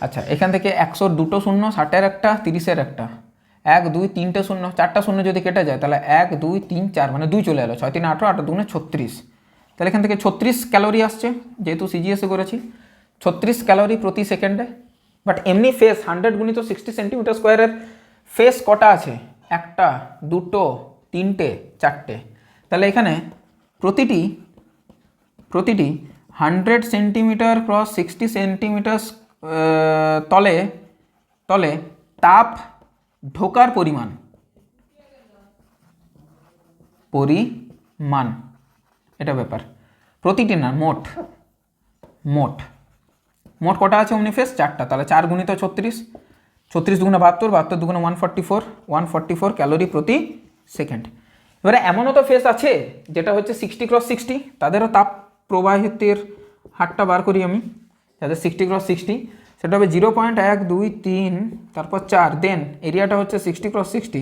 আচ্ছা এখান থেকে 100 2 শূন্য, 60-এর একটা, 30-এর একটা, 1 2 3টে শূন্য, 4টা শূন্য যদি কেটে যায় তাহলে 1 2 3 4 মানে 2 চলে এলো, 6 3 18, 8 2 36, তাহলে এখান থেকে 36 ক্যালোরি আসছে, যেহেতু সিজিএসে করেছি 36 ক্যালোরি প্রতি সেকেন্ডে। বাট এমনি ফেস 100 গুণিত 60 সেন্টিমিটার স্কোয়ারের ফেস কটা আছে, 1 2 3 4টে, তাহলে এখানে প্রতিটি 100 সেন্টিমিটার ক্রস 60 সেন্টিমিটার তলে তাপ ঢোকার পরিমাণ এটা ব্যাপার, প্রতিটি না মোট কটা আছে অমনি ফেস 4টা, তাহলে 4 গুণিত 36, 36 দুগুণে 72, 72 দুগুণে 144 ক্যালোরি প্রতি সেকেন্ড। এবারে এমনও তো ফেস আছে যেটা হচ্ছে 60x60, তাদেরও তাপ প্রবাহিতের হারটা বার করি আমি, যাদের 60x60, সেটা হবে 0.1 2 3 তারপর 4, দেন এরিয়াটা হচ্ছে 60x60,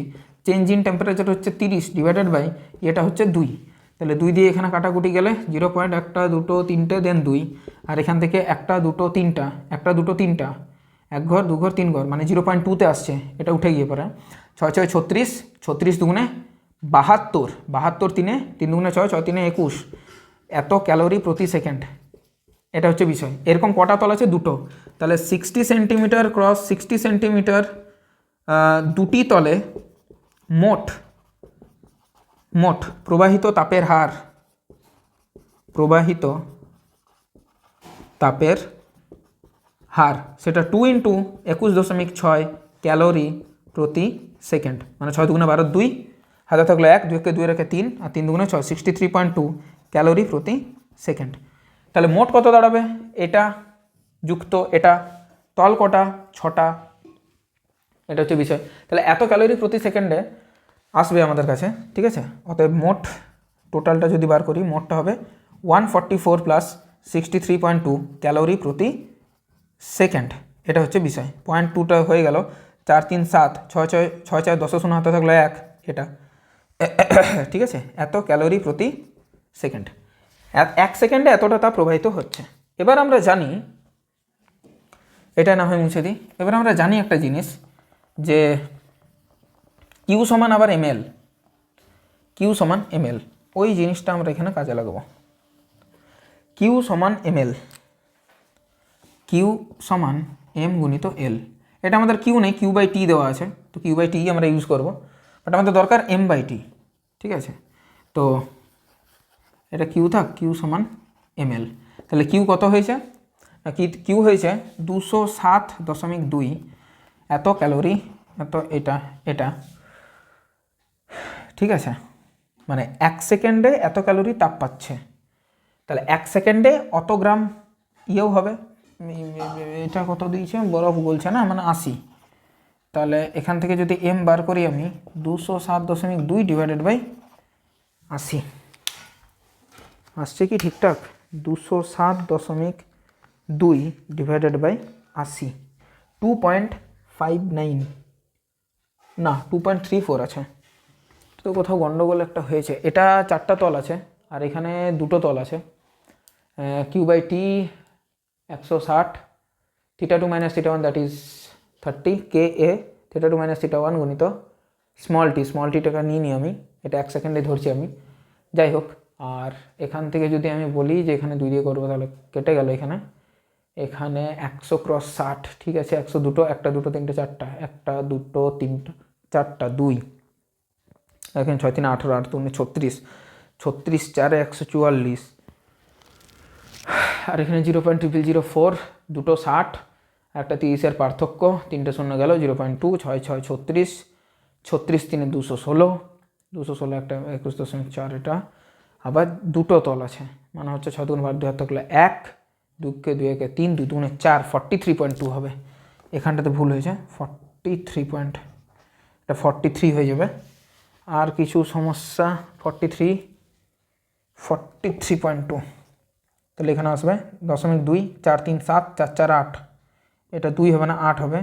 চেঞ্জ ইন টেম্পারেচার হচ্ছে 30 ডিভাইডেড বাই এটা হচ্ছে 2, তাহলে 2 দিয়ে এখানে কাটাকুটি গেলে 0.1 2 3 দেন 2, আর এখান থেকে 1 2 3 1 2 3 1 ঘর 2 ঘর 3 ঘর মানে 0.2তে আসছে, এটা উঠে গিয়ে পরে 6 6 36, 36 দুগুণে 72, 72 3 দুগুণে 6, 6 3 21, এত ক্যালোরি প্রতি সেকেন্ড, এটা হচ্ছে বিষয়। এরকম কটা তল আছে, দুটো, তাহলে 60 সেন্টিমিটার ক্রস 60 সেন্টিমিটার দুটি তলে মোট প্রবাহিত তাপের হার সেটা 2 × 21.6 ক্যালোরি প্রতি সেকেন্ড, মানে 6 দুগুণে 12 2, হাতে থাকলো 1, 2 কে 2 রেখে 3, আর 3 দুগুণে 6, 63.2 ক্যালোরি প্রতি সেকেন্ড। তাহলে মোট কত দাঁড়াবে, এটা যুক্ত এটা, তল কটা 6টা, এটা হচ্ছে বিষয়। তাহলে এত ক্যালোরি প্রতি সেকেন্ডে আসবে আমাদের কাছে, ঠিক আছে। অতএব মোট টোটালটা যদি বার করি, মোটটা হবে 144 প্লাস 63.2 ক্যালোরি প্রতি সেকেন্ড, এটা হচ্ছে বিষয়। 0.2টা হয়ে গেল, 4 3 7 6 6 6 4 10 শূন্য হাতে থাকলো 1, এটা ঠিক আছে, এত ক্যালোরি প্রতি সেকেন্ড, 1 সেকেন্ডে এতটা তাপ প্রবাহিত হচ্ছে। এবার আমরা জানি, এটা না হয় মুছে দিই, এবার আমরা জানি একটা জিনিস যে কিউ সমান আবার ml, কিউ সমান ml, ওই জিনিসটা আমরা এখানে কাজে লাগাবো। কিউ সমান ml, কিউ সমান m গুণিত l, এটা আমাদের কিউ নেই, Q/T দেওয়া আছে, তো Q/T আমরা ইউজ করব, বাট আমাদের দরকার m/T, ঠিক আছে। তো এটা কিউ থাক, কিউ সমান ml, তাহলে কিউ কত হয়েছে না, কিউ হয়েছে 207.2 এত ক্যালোরি, এত এটা ঠিক আছে, মানে 1 সেকেন্ডে এত ক্যালোরি তাপ পাচ্ছে, তাহলে 1 সেকেন্ডে অত গ্রাম ইয়েও হবে, এটা কত দিয়েছে বরফ বলছে না, মানে 80, তাহলে এখান থেকে যদি m বার করি আমি 207.2 ডিভাইডেড বাই 80, আসছে কি ঠিকঠাক, 207.2 ডিভাইডেড বাই 80, 2.59 না 2.34 আছে, তো কোথাও গন্ডগোল একটা হয়েছে। এটা 4টা তল আছে আর এখানে 2টো তল আছে, Q/T 160, θ2 - θ1 that is 30 K A theta 2 minus theta 1 গুণিত স্মল টিটাকে নিয়ে নিই আমি, এটা 1 সেকেন্ডে ধরছি আমি, যাই হোক। আর এখান থেকে যদি আমি বলি যে এখানে 2 দিয়ে করবো তাহলে কেটে গেল, এখানে 100 ক্রস 60, ঠিক আছে, 100 দুটো, 1 2 3 4টা, 1 2 3 4টা 2, এখানে 6 3 18, 8 2 36, 36 4 144, আর এখানে 0.0004, দুটো 60, একটা 30-এর পার্থক্য, 3টে শূন্য গেল, 0.2, 6 6 36, 36 3 216, 216 একটা 21.4, এটা আবার দুটো তল আছে, মানে হচ্ছে 6 2 12 2 থাকলে 1, 2 কে 2 একে 3, 2 2 4, 43.2 হবে। এখানটাতে ভুল হয়েছে, 43 হয়ে যাবে। আর কিছু সমস্যা, 43.2, তাহলে এখানে আসবে 0.2, 4 3 7, 4 4 8, এটা 2 হবে না, 8 হবে,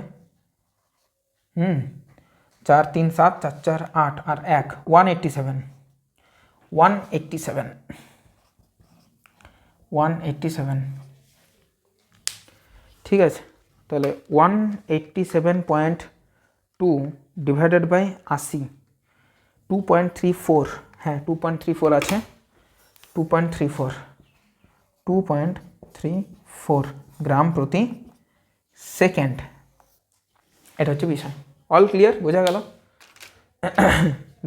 4 3 7, 4 4 8, আর 1 187, ঠিক আছে। তাহলে 187.2 ডিভাইডেড বাই 80, 2.34, হ্যাঁ 2.34 আছে, 2.34 গ্রাম প্রতি সেকেন্ড, এটা হচ্ছে বিষয়। অল ক্লিয়ার, বোঝা গেল?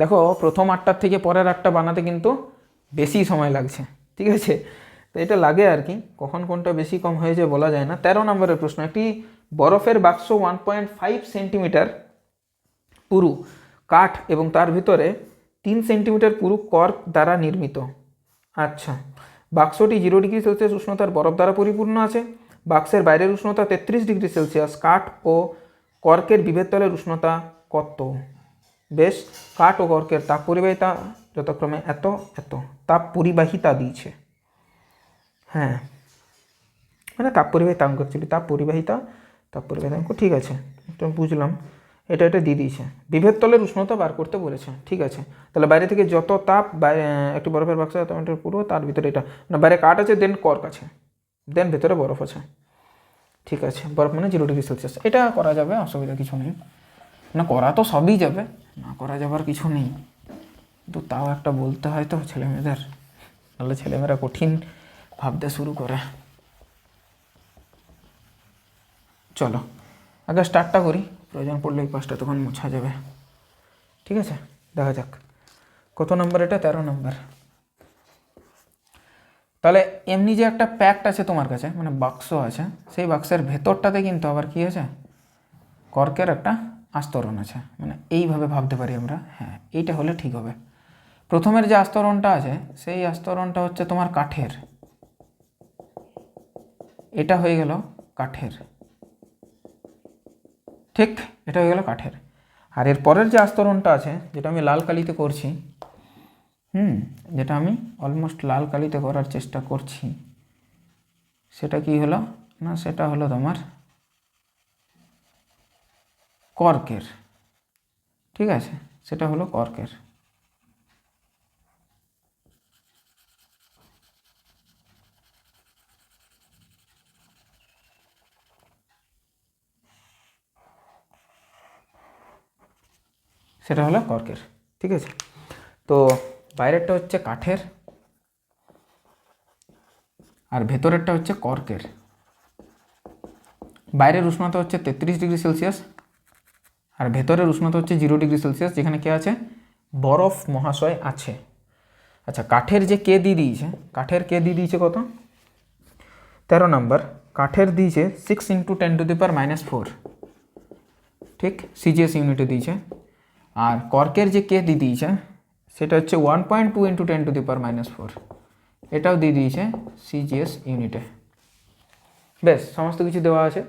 দেখো প্রথম 8টার থেকে পরের 8টা বানাতে কিন্তু বেশি সময় লাগছে, ঠিক আছে, তো এটা লাগে আর কি, কখন কোনটা বেশি কম হয়ে যায় বলা যায় না। 13 নম্বরের প্রশ্ন, একটি বরফের বাক্স 1.5 সেন্টিমিটার পুরু কাঠ এবং তার ভিতরে 3 সেন্টিমিটার পুরু কর্ক দ্বারা নির্মিত। আচ্ছা, বাক্সটি 0 ডিগ্রি সেলসিয়াস উষ্ণতার বরফ দ্বারা পরিপূর্ণ আছে। বাক্সের বাইরের উষ্ণতা 33 ডিগ্রি সেলসিয়াস। কাঠ ও কর্কের বিভেদ তলের উষ্ণতা কত? বেশ, কাঠ ও কর্কের তাপ পরিবাহিতা যথাক্রমে এত এত, তাপ পরিবাহিতা দিয়েছে, হ্যাঁ মানে তাপ পরিবাহিতাঙ্ক, অ্যাকচুয়ালি তাপ পরিবাহিতাঙ্ক, ঠিক আছে, তো বুঝলাম, এটা দিয়ে দিয়েছে। বিভেদ তলের উষ্ণতা বার করতে বলেছে, ঠিক আছে। তাহলে বাইরে থেকে যত তাপ, একটি বরফের বাক্স এত মিটার পুরো, তার ভিতরে এটা মানে বাইরে কাঠ আছে, দেন কর্ক আছে, দেন ভেতরে বরফ আছে, ঠিক আছে। বরফ মানে 0 ডিগ্রি সেলসিয়াস, এটা করা যাবে, অসুবিধা কিছু নেই, না করা তো সবই যাবে, না করা যাবার কিছু নেই, কিন্তু তাও একটা বলতে হয় তো ছেলেমেয়েদের, নাহলে ছেলেমেয়েরা কঠিন ভাবতে শুরু করে। চলো আগে স্টার্টটা করি, প্রয়োজন পড়লে এই পাশটা তখন মোছা যাবে, ঠিক আছে। দেখা যাক কত নম্বর, এটা 13 নম্বর। তাহলে এমনি যে একটা প্যাকট আছে তোমার কাছে, মানে বাক্স আছে, সেই বাক্সের ভেতরটাতে কিন্তু আবার কি আছে, কর্কের একটা আস্তরণ আছে, মানে এইভাবে ভাবতে পারি আমরা, হ্যাঁ এইটা হলে ঠিক হবে। প্রথমের যে আস্তরণটা আছে সেই আস্তরণটা হচ্ছে তোমার কাঠের, এটা হয়ে গেল কাঠের, ঠিক, এটা হয়ে গেল কাঠের। আর এর পরের যে আস্তরণটা আছে, যেটা আমি লাল কালিতে করছি, যেটা আমি অলমোস্ট লাল কালিতে করার চেষ্টা করছি, সেটা কি হলো না, সেটা হলো তোমার কর্কের, ঠিক আছে, সেটা হলো কর্কের। সেটা হলো কর্কের, ঠিক আছে। তো বাইরেরটা হচ্ছে কাঠের আর ভেতরেরটা হচ্ছে কর্কের। বাইরের উষ্ণতা হচ্ছে 33 ডিগ্রি সেলসিয়াস আর ভেতরের উষ্ণতা হচ্ছে 0 ডিগ্রি সেলসিয়াস, যেখানে কে আছে, বরফ মহাশয় আছে। আচ্ছা, কাঠের যে কে দিয়ে দিয়েছে, কাঠের কে দিয়ে দিয়েছে কত, 13 নম্বর, কাঠের দিয়েছে 6 × 10⁻⁻⁴, ঠিক, সিজিএস ইউনিটে দিয়েছে। আর কর্কের যে কে দিয়ে দিয়েছে সেটা হচ্ছে 1.2 × 10⁻⁴, এটাও দিয়ে দিয়েছে সিজিএস ইউনিটে। বেশ, সমস্ত কিছু দেওয়া আছে।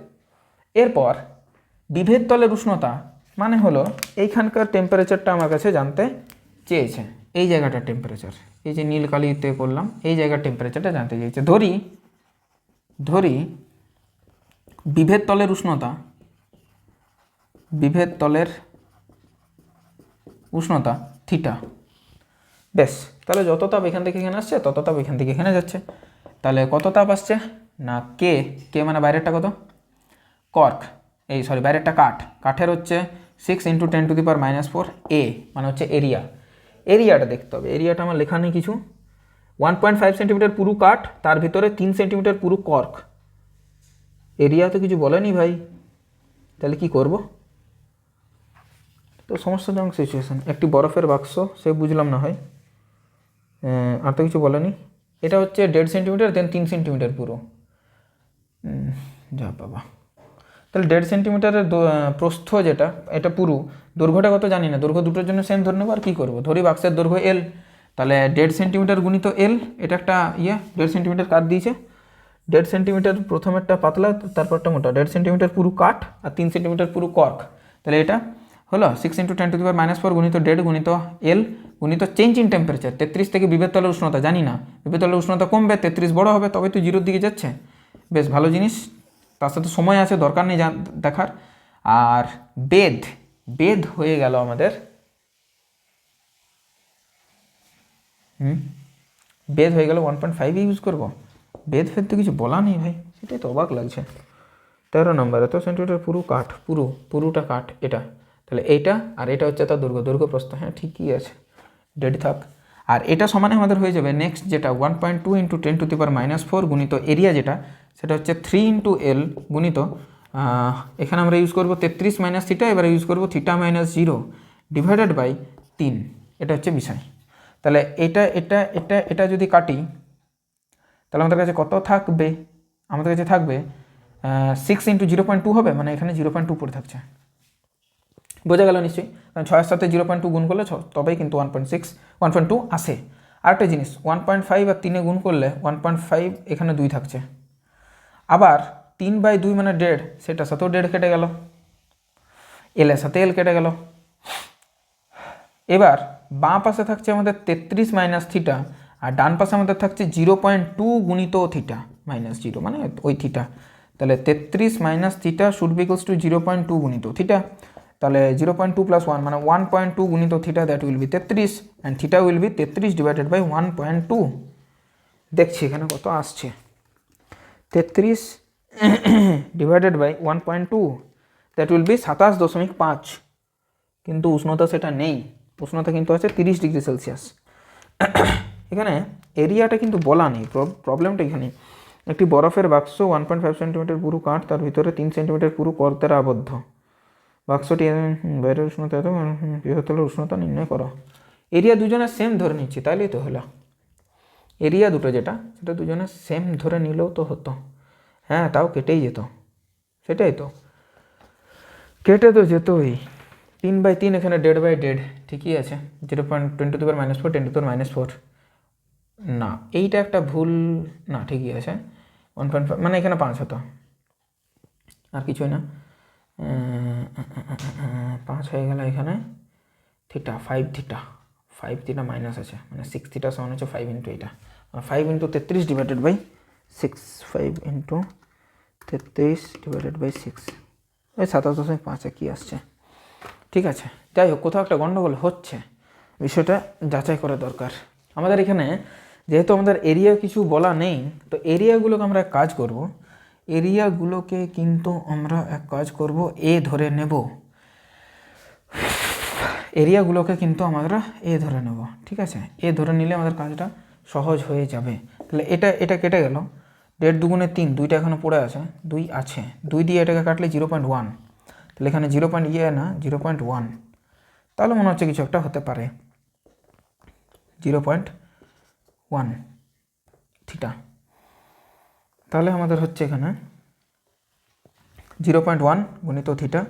এরপর বিভেদ তলের উষ্ণতা মানে হলো এইখানকার টেম্পারেচারটা আমার কাছে জানতে চেয়েছে, এই জায়গাটার টেম্পারেচার, এই যে নীল কালিতে করলাম, এই জায়গার টেম্পারেচারটা জানতে চেয়েছে। ধরি বিভেদ তলের উষ্ণতা থিটা। বেশ, তাহলে যত তাপ এখান থেকে এখানে আসছে তত তাপ এখান থেকে এখানে যাচ্ছে, তাহলে কত তাপ আসছে না, কে মানে বাইরেরটা কত, কর্ক, এই সরি বাইরেরটা কাঠ, কাঠের হচ্ছে 6 × 10⁻⁻4 এ মানে হচ্ছে এরিয়া। এরিয়াটা দেখতে হবে, এরিয়াটা আমার লেখা নেই কিছু। 1.5 সেন্টিমিটার পুরু কাঠ, তার ভিতরে 3 সেন্টিমিটার পুরু কর্ক। এরিয়া তো কিছু বলেনি ভাই, তাহলে কি করব? তো সমস্যাজনক সিচুয়েশান। একটি বরফের বাক্স, সে বুঝলাম না হয়, আর তো কিছু বলেনি। এটা হচ্ছে 1.5 সেন্টিমিটার, দেন 3 সেন্টিমিটার পুরো। যা বাবা, তাহলে 1.5 সেন্টিমিটারের প্রস্থ যেটা, এটা পুরু, দৈর্ঘ্যটা কত জানি না, দৈর্ঘ্য দুটোর জন্য সেম ধরে নেবো। আর কী করবো, ধরি বাক্সের দৈর্ঘ্য এল, তাহলে 1.5 সেন্টিমিটার গুণিত এল, এটা একটা 1.5 সেন্টিমিটার কাঠ দিয়েছে। 1.5 সেন্টিমিটার প্রথমেরটা পাতলা, তারপরটা মোটা। 1.5 সেন্টিমিটার পুরু কাঠ আর 3 সেন্টিমিটার পুরু কর্ক। তাহলে এটা হলো 6 × 10⁻⁴ গুণিত 1.5 গুণিত এল গুণিত চেঞ্জ ইন টেম্পারেচার। 33 থেকে বিভেদ তলের উষ্ণতা জানি না, বিভেদ তলের উষ্ণতা কমবে, 33 বড় হবে, তবে তো 0-র দিকে যাচ্ছে। বেশ ভালো জিনিস, তার সাথে সময় আছে, দরকার নেই দেখার। আর বেদ, বেদ হয়ে গেল আমাদের, বেদ হয়ে গেল 1.5 ইউজ করবো। বেদ ফেদ তো কিছু বলা নেই ভাই, সেটাই তো অবাক লাগছে। 13 নম্বর, এত সেন্টিমিটার পুরু কাঠ, পুরুটা কাঠ এটা, তাহলে এইটা আর এটা হচ্ছে তার দৈর্ঘ্য প্রস্থ। হ্যাঁ ঠিকই আছে, ডেড থাক। আর এটা সমানে আমাদের হয়ে যাবে নেক্সট যেটা 1.2 × 10⁻⁴ গুণিত এরিয়া, যেটা সেটা হচ্ছে 3 × এল গুণিত, এখানে আমরা ইউজ করবো 33 - থিটা, এবার ইউজ করবো থিটা -0 ডিভাইডেড বাই 3। এটা হচ্ছে বিষয়। তাহলে এটা এটা এটা এটা যদি কাটি, তাহলে আমাদের কাছে কত থাকবে? আমাদের কাছে থাকবে 6 × 0.2 হবে, মানে এখানে 0.2 পড়ে থাকছে। বোঝা গেল নিশ্চয়ই, কারণ 6-এর সাথে 0.2 গুণ করলে তবেই কিন্তু 1.2 আসে। আরেকটা জিনিস, 1.5 আর 3-এ গুণ করলে 1.5, এখানে 2 থাকছে। আবার 3/2 মানে 1.5, সেটার সাথেও 1.5 কেটে গেল, এলের সাথে এল কেটে গেল। এবার বাঁ পাশে থাকছে আমাদের 33 - থিটা, আর ডান পাশে আমাদের থাকছে 0.2 গুণিত থিটা -0 মানে ওই থিটা। তাহলে 33 - theta should be equals two 0.2 গুণিত থিটা। তাহলে 0.2 + 1 মানে 1.2 গুণিত theta, that will be 33, and theta will be 33 divided by 1.2। দেখছি এখানে কত আসছে, 33 divided by 1.2, that will be 27.5। কিন্তু উষ্ণতা সেটা নেই, উষ্ণতা কিন্তু আছে 30 ডিগ্রি সেলসিয়াস। এখানে এরিয়াটা কিন্তু বলা নেই, প্রবলেমটা এখানে। একটি বরফের বাক্স 1.5 সেন্টিমিটার পুরু কাঠ, তার ভিতরে 3 সেন্টিমিটার পুরু কর্ক দ্বারা আবদ্ধ। বাক্সটি বাইরের উষ্ণতা এত, বৃহত্তলের উষ্ণতা নির্ণয় করো। এরিয়া দুজনের সেম ধরে নিচ্ছি, তাইলেই তো হলো। এরিয়া দুটো যেটা, সেটা দুজনের সেম ধরে নিলেও তো হতো। হ্যাঁ তাও কেটেই যেত, সেটাই তো, কেটে তো যেতই। 3/3, এখানে 1.5/1.5, ঠিকই আছে। 0.10⁻⁴ 10⁻⁴, না এইটা একটা ভুল, না ঠিকই আছে। 1.5 মানে এখানে 5 হতো, আর কিছুই না। 5 হয়ে গেল এখানে। থিটা 5 থিটা, 5 থিটা মাইনাস আছে, মানে 6 থিটা সমান হচ্ছে 5 × এটা, 5 × 33 ডিভাইডেড বাই 6, 5 × 33 ডিভাইডেড বাই 6, ওই 27.5 কি আসছে। ঠিক আছে, যাই হোক, কোথাও একটা গণ্ডগোল হচ্ছে, বিষয়টা যাচাই করা দরকার আমাদের। এখানে যেহেতু আমাদের এরিয়া কিছু বলা নেই, তো এরিয়াগুলোকে আমরা এক কাজ করব, এরিয়াগুলোকে কিন্তু আমরা এক কাজ করব, এ ধরে নেব। এরিয়াগুলোকে কিন্তু আমরা এ ধরে নেব, ঠিক আছে। এ ধরে নিলে আমাদের কাজটা সহজ হয়ে যাবে। তাহলে এটা এটা কেটে গেল, 1.5 × 3, 2টা এখনও পড়ে আছে, 2 আছে, 2 দিয়ে এটাকে কাটলে 0.1, তাহলে এখানে 0.1, তাহলে মনে হচ্ছে কিছু একটা হতে পারে। 0.1 থিটা, তাহলে আমাদের হচ্ছে এখানে 0.1 গুণিত থিটা,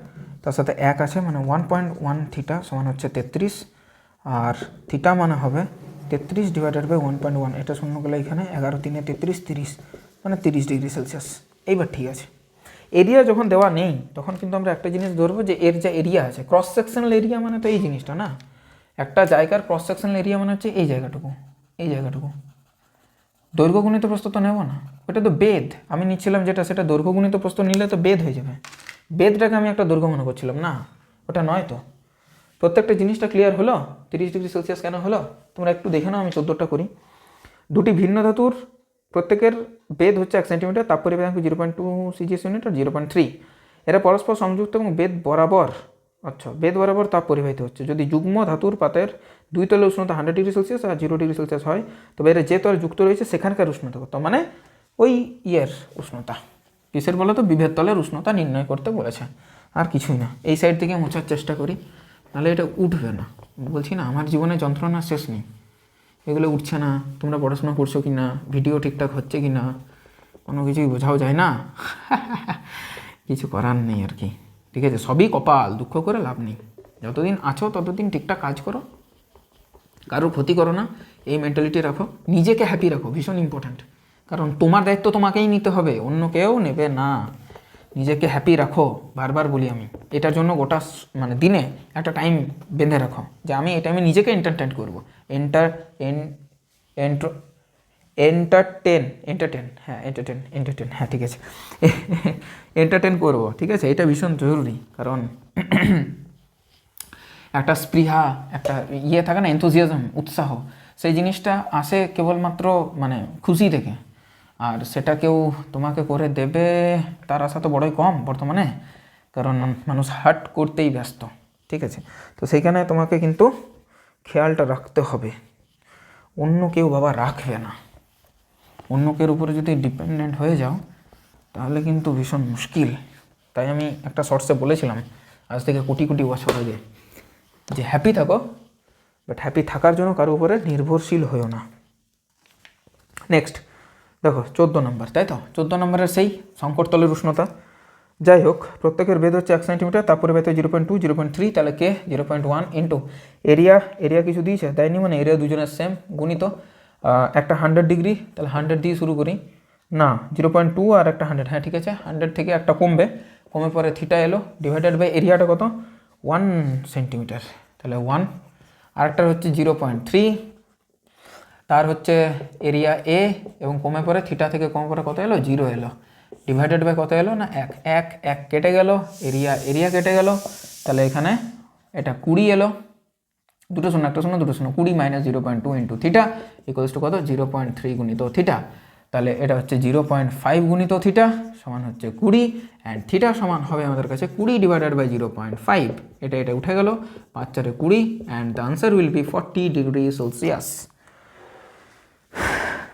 তার সাথে 1 আছে, মানে 1.1 থিটা সমান হচ্ছে 33, আর থিটা মানে হবে 33 ডিভাইডেড বাই 1.1। এটা শূন্য গেলে এখানে 11 × 3 = 33, 30 মানে 30 ডিগ্রি সেলসিয়াস। এইবার ঠিক আছে, এরিয়া যখন দেওয়া নেই তখন কিন্তু আমরা একটা জিনিস ধরবো, যে এর যা এরিয়া আছে, ক্রস সেকশনাল এরিয়া মানে তো এই জিনিসটা না, একটা জায়গার ক্রস সেকশনাল এরিয়া মানে হচ্ছে এই জায়গাটুকু, এই জায়গাটুকু। দৈর্ঘ্য গুণিত প্রস্থ তো নেব না, ওটা তো বেদ। আমি নিচ্ছিলাম যেটা, সেটা দৈর্ঘ্য গুণিত প্রস্থ নিলে তো বেদ হয়ে যাবে। বেদটাকে আমি একটা দৈর্ঘ্য মনে করছিলাম, না ওটা নয় তো। প্রত্যেকটা জিনিসটা ক্লিয়ার হলো। 30 ডিগ্রি সেলসিয়াস কেন হলো তোমরা একটু দেখে নাও, আমি 14টা করি। দুটি ভিন্ন ধাতুর প্রত্যেকের বেদ হচ্ছে 1 সেন্টিমিটার, তাপ পরিবাহী 0.2 CGS ইউনিট আর 0.3। এরা পরস্পর সংযুক্ত এবং বেদ বরাবর, আচ্ছা বেদ বরাবর তাপ পরিবাহিত হচ্ছে। যদি যুগ্ম ধাতুর পাতের দুই তলের উষ্ণতা 100°C আর 0°C হয়, তবে এরা যে তলে যুক্ত রয়েছে সেখানকার উষ্ণতা কত, মানে ওই ইয়ের উষ্ণতা, কিসের বলো তো, বিভেদ তলের উষ্ণতা নির্ণয় করতে বলেছে, আর কিছুই না। এই সাইড থেকে মোছার চেষ্টা করি, নাহলে এটা উঠবে না। বলছি না আমার জীবনে যন্ত্রণা শেষ নেই, এগুলো উঠছে না। তোমরা পড়াশোনা করছো কি না, ভিডিও ঠিকঠাক হচ্ছে কি না, কোনো কিছুই বোঝাও যায় না। কিছু করার নেই আর কি, ঠিক আছে, সবই কপাল, দুঃখ করে লাভ নেই। যতদিন আছো ততদিন ঠিকঠাক কাজ করো, কারোর ক্ষতি করো না, এই মেন্টালিটি রাখো, নিজেকে হ্যাপি রাখো, ভীষণ ইম্পর্ট্যান্ট। কারণ তোমার দায়িত্ব তোমাকেই নিতে হবে, অন্য কেউ নেবে না। নিজেকে হ্যাপি রাখো, বারবার বলি আমি। এটার জন্য গোটা মানে দিনে একটা টাইম বেঁধে রাখো যে আমি এই টাইমে নিজেকে এন্টারটেন করবো। এন্টারটেন হ্যাঁ ঠিক আছে, এন্টারটেন করবো, ঠিক আছে, এটা ভীষণ জরুরি। কারণ একটা স্পৃহা, একটা ইয়ে থাকে না, এনথুজিয়াজম, উৎসাহ, সেই জিনিসটা আসে কেবলমাত্র মানে খুশি থেকে, আর সেটা কেউ তোমাকে করে দেবে তার আশা তো বড়ই কম বর্তমানে, কারণ মানুষ হার্ট করতেই ব্যস্ত, ঠিক আছে। তো সেইখানে তোমাকে কিন্তু খেয়ালটা রাখতে হবে, অন্য কেউ বাবা রাখবে না। অন্য কেউর উপরে যদি ডিপেন্ডেন্ট হয়ে যাও তাহলে কিন্তু ভীষণ মুশকিল। তাই আমি একটা শর্টসে বলেছিলাম আজ থেকে কোটি কোটি বছর আগে যে হ্যাপি থাকো, বাট হ্যাপি থাকার জন্য কারো উপরে নির্ভরশীল হয়েও না। নেক্সট দেখো 14 নম্বর, তাই তো 14 নম্বরের সেই সংকটতলের উষ্ণতা। যাই হোক, প্রত্যেকের বেদ হচ্ছে 1 সেন্টিমিটার, তাপ পরিবাহিত 0.2, 0.3, তাহলে কে 0.1 ইন্টু এরিয়া কিছু দিয়েছে দেয়নি, মানে এরিয়া দুজনের সেম, গুণিত একটা 100°, তাহলে 100 দিয়ে শুরু করি না, 0.2 আর একটা 100, হ্যাঁ ঠিক আছে, 100 থেকে একটা কমবে, কমে পরে থিটা এলো, ডিভাইডেড বাই এরিয়াটা কত 1 সেন্টিমিটার, তাহলে 1, আরেকটা হচ্ছে 0.3, তার হচ্ছে এরিয়া এ, এবং কমে পরে থিটা থেকে কমে পরে কত এলো 0 এলো, ডিভাইডেড বাই কত এলো না 1 কেটে গেল, এরিয়া কেটে গেল, তাহলে এখানে এটা 20 এলো, দুটো শূন্য 20 minus 0.2 into theta equals to কত 0.3 গুণিত থিটা, তাহলে এটা হচ্ছে 0.5 গুণিত থিটা সমান হচ্ছে 20, অ্যান্ড থিটা সমান হবে আমাদের কাছে 20 ডিভাইডেড বাই 0.5, এটা উঠে গেল 5 4 20, and the answer will B 40°C।